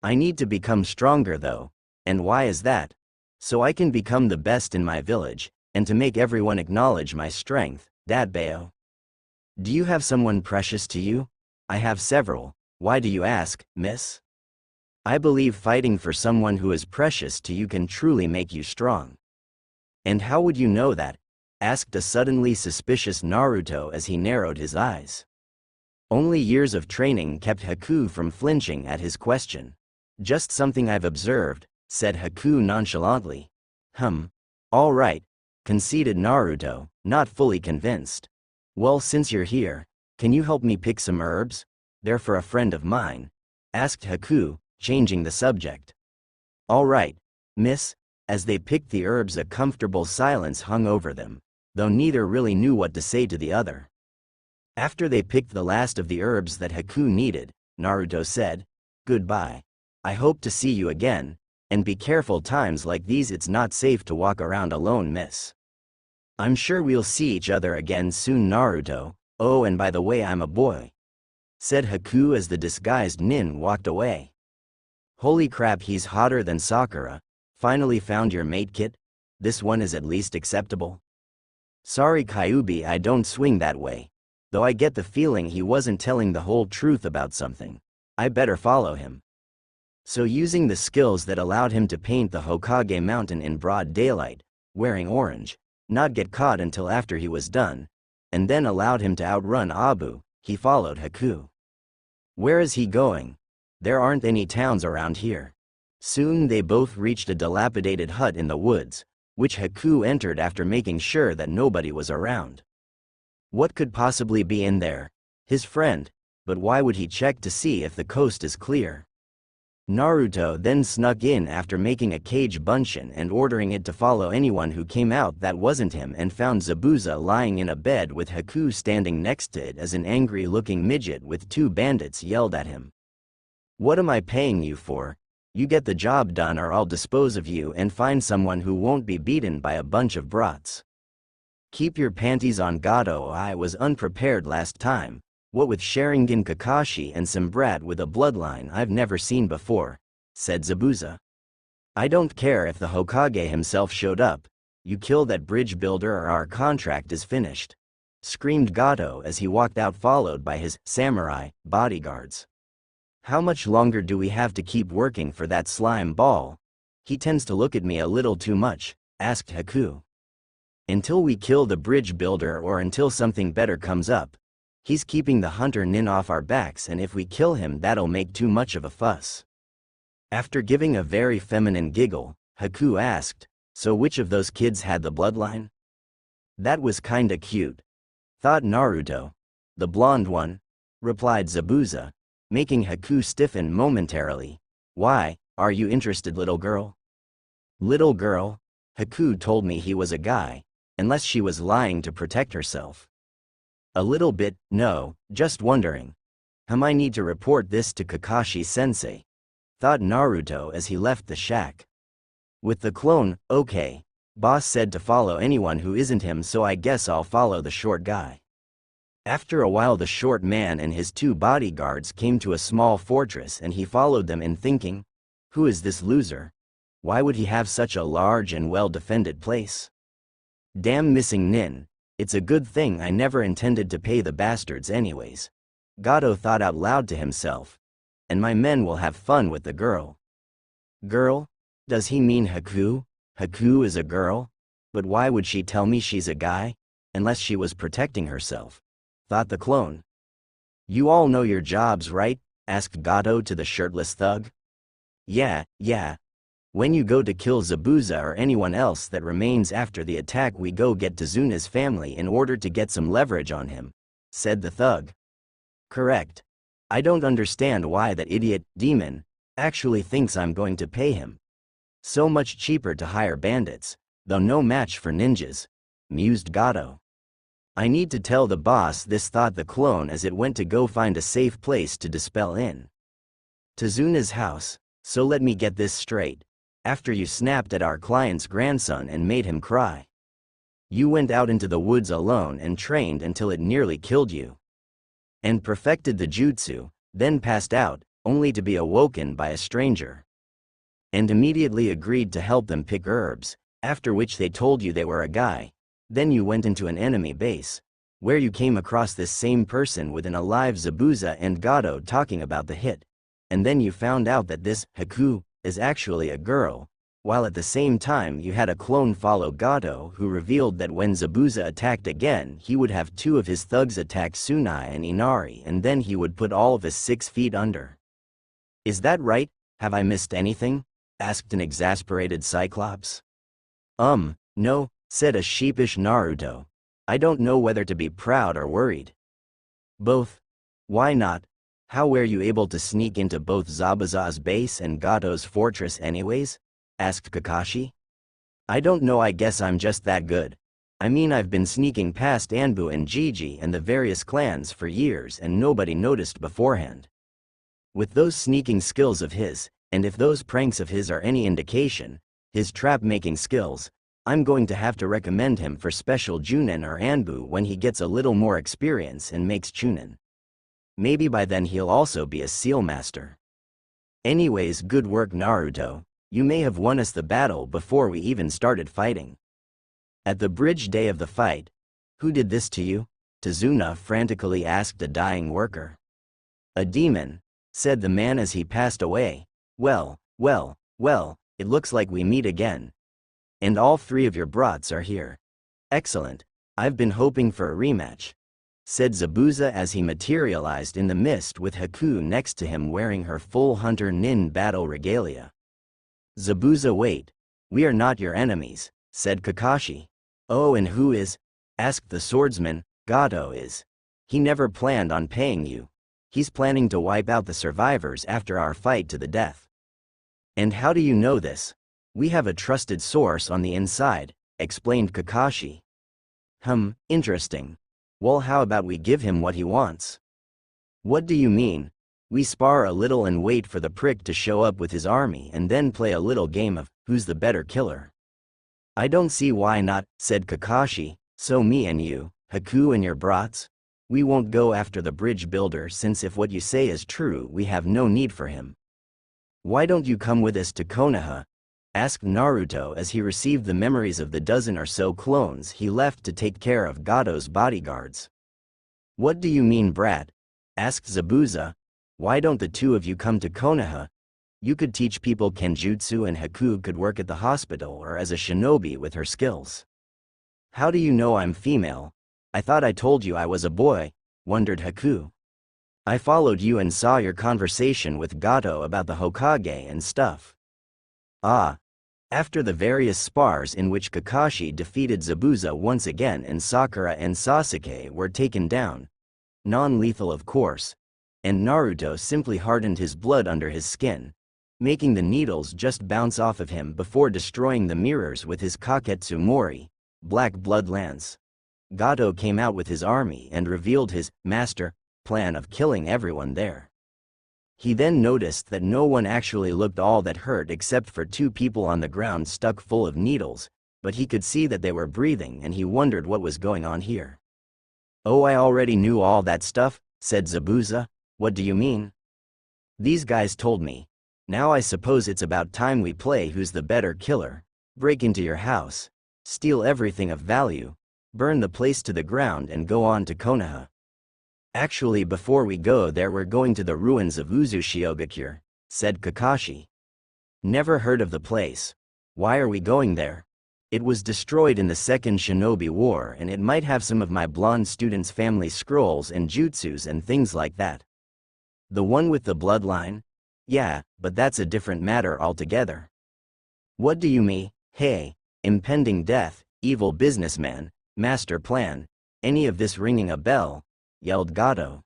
"I need to become stronger though. And why is that?" "So I can become the best in my village, and to make everyone acknowledge my strength, Dadbao." "Do you have someone precious to you?" "I have several. Why do you ask, miss?" "I believe fighting for someone who is precious to you can truly make you strong." "And how would you know that?" asked a suddenly suspicious Naruto as he narrowed his eyes. Only years of training kept Haku from flinching at his question. "Just something I've observed," said Haku nonchalantly. All right," conceded Naruto, not fully convinced. "Well, since you're here, can you help me pick some herbs? They're for a friend of mine," asked Haku, changing the subject. "All right, miss." As they picked the herbs, a comfortable silence hung over them, though neither really knew what to say to the other. After they picked the last of the herbs that Haku needed, Naruto said, "Goodbye. I hope to see you again, and be careful, times like these it's not safe to walk around alone, miss." "I'm sure we'll see each other again soon, Naruto. Oh, and by the way, I'm a boy," said Haku as the disguised nin walked away. "Holy crap, he's hotter than Sakura. Finally found your mate, kit? This one is at least acceptable." "Sorry Kyuubi, I don't swing that way. Though I get the feeling he wasn't telling the whole truth about something. I better follow him." So using the skills that allowed him to paint the Hokage mountain in broad daylight, wearing orange, not get caught until after he was done, and then allowed him to outrun Abu, he followed Haku. Where is he going? There aren't any towns around here. Soon they both reached a dilapidated hut in the woods, which Haku entered after making sure that nobody was around. What could possibly be in there? His friend, but why would he check to see if the coast is clear? Naruto then snuck in after making a cage bunshin and ordering it to follow anyone who came out that wasn't him, and found Zabuza lying in a bed with Haku standing next to it as an angry-looking midget with two bandits yelled at him. "What am I paying you for? You get the job done or I'll dispose of you and find someone who won't be beaten by a bunch of brats. Keep your panties on, Gato. I was unprepared last time. What with Sharingan Kakashi and some brat with a bloodline I've never seen before," said Zabuza. "I don't care if the Hokage himself showed up. You kill that bridge builder or our contract is finished," screamed Gato as he walked out followed by his samurai bodyguards. "How much longer do we have to keep working for that slime ball? He tends to look at me a little too much," asked Haku. "Until we kill the bridge builder or until something better comes up. He's keeping the hunter nin off our backs, and if we kill him that'll make too much of a fuss." After giving a very feminine giggle, Haku asked, "So which of those kids had the bloodline?" "That was kinda cute," thought Naruto. "The blonde one," replied Zabuza, making Haku stiffen momentarily. "Why, are you interested, little girl?" "Little girl?" Haku told me he was a guy, unless she was lying to protect herself. "A little bit, no, just wondering. I need to report this to Kakashi-sensei," thought Naruto as he left the shack. With the clone, "Okay. Boss said to follow anyone who isn't him, so I guess I'll follow the short guy." After a while the short man and his two bodyguards came to a small fortress and he followed them in thinking, "Who is this loser? Why would he have such a large and well-defended place? Damn missing nin. It's a good thing I never intended to pay the bastards anyways," Gato thought out loud to himself. "And my men will have fun with the girl." Girl? Does he mean Haku? Haku is a girl? But why would she tell me she's a guy? Unless she was protecting herself, thought the clone. "You all know your jobs, right?" asked Gato to the shirtless thug. Yeah. When you go to kill Zabuza or anyone else that remains after the attack, we go get Tazuna's family in order to get some leverage on him," said the thug. "Correct. I don't understand why that idiot, demon, actually thinks I'm going to pay him. So much cheaper to hire bandits, though no match for ninjas, mused Gato. I need to tell the boss this, thought the clone as it went to go find a safe place to dispel in. Tazuna's house. So let me get this straight. After you snapped at our client's grandson and made him cry, you went out into the woods alone and trained until it nearly killed you. And perfected the jutsu, then passed out, only to be awoken by a stranger. And immediately agreed to help them pick herbs, after which they told you they were a guy. Then you went into an enemy base, where you came across this same person with an alive Zabuza and Gato talking about the hit. And then you found out that this Haku is actually a girl, while at the same time you had a clone follow Gato who revealed that when Zabuza attacked again he would have two of his thugs attack Tsunai and Inari and then he would put all of us 6 feet under. Is that right? Have I missed anything? Asked an exasperated Cyclops. No, said a sheepish Naruto. I don't know whether to be proud or worried. Both. Why not? How were you able to sneak into both Zabuza's base and Gato's fortress anyways? Asked Kakashi. I don't know, I guess I'm just that good. I mean, I've been sneaking past Anbu and Gigi and the various clans for years and nobody noticed beforehand. With those sneaking skills of his, and if those pranks of his are any indication, his trap-making skills, I'm going to have to recommend him for special Junin or Anbu when he gets a little more experience and makes Chunin. Maybe by then he'll also be a seal master. Anyways, good work Naruto, you may have won us the battle before we even started fighting. At the bridge day of the fight, who did this to you? Tazuna frantically asked a dying worker. A demon, said the man as he passed away. Well, it looks like we meet again. And all 3 of your brats are here. Excellent, I've been hoping for a rematch, said Zabuza as he materialized in the mist with Haku next to him wearing her full Hunter Nin battle regalia. Zabuza, wait, we are not your enemies, said Kakashi. Oh, and who is? Asked the swordsman. Gato is. He never planned on paying you. He's planning to wipe out the survivors after our fight to the death. And how do you know this? We have a trusted source on the inside, explained Kakashi. Interesting. Well, how about we give him what he wants? What do you mean? We spar a little and wait for the prick to show up with his army and then play a little game of who's the better killer. I don't see why not, said Kakashi. So me and you, Haku and your brats? We won't go after the bridge builder since if what you say is true we have no need for him. Why don't you come with us to Konoha? Asked Naruto as he received the memories of the dozen or so clones he left to take care of Gato's bodyguards. What do you mean, brat? Asked Zabuza. Why don't the 2 of you come to Konoha? You could teach people Kenjutsu and Haku could work at the hospital or as a shinobi with her skills. How do you know I'm female? I thought I told you I was a boy, wondered Haku. I followed you and saw your conversation with Gato about the Hokage and stuff. Ah. After the various spars in which Kakashi defeated Zabuza once again and Sakura and Sasuke were taken down, non-lethal of course, and Naruto simply hardened his blood under his skin, making the needles just bounce off of him before destroying the mirrors with his Kaketsu Mori, black blood lance. Gato came out with his army and revealed his master plan of killing everyone there. He then noticed that no one actually looked all that hurt except for 2 people on the ground stuck full of needles, but he could see that they were breathing and he wondered what was going on here. Oh, I already knew all that stuff, said Zabuza. What do you mean? These guys told me. Now I suppose it's about time we play who's the better killer. Break into your house, steal everything of value, burn the place to the ground and go on to Konoha. Actually, before we go there we're going to the ruins of Uzushiogakure, said Kakashi. Never heard of the place. Why are we going there? It was destroyed in the Second Shinobi War and it might have some of my blonde students' family scrolls and jutsus and things like that. The one with the bloodline? Yeah, but that's a different matter altogether. What do you mean? Hey, impending death, evil businessman, master plan, any of this ringing a bell? Yelled Gato.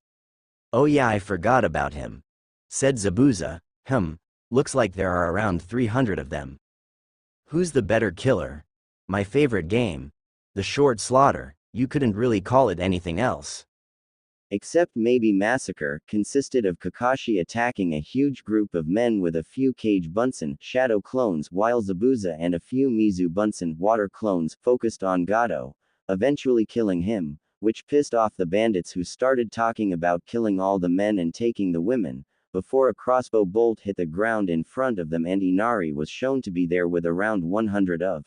Oh yeah, I forgot about him, said Zabuza. Looks like there are around 300 of them. Who's the better killer? My favorite game. The Short Slaughter, you couldn't really call it anything else. Except maybe Massacre, consisted of Kakashi attacking a huge group of men with a few Cage Bunsen shadow clones, while Zabuza and a few Mizu Bunsen water clones focused on Gato, eventually killing him, which pissed off the bandits who started talking about killing all the men and taking the women, before a crossbow bolt hit the ground in front of them and Inari was shown to be there with around 100 of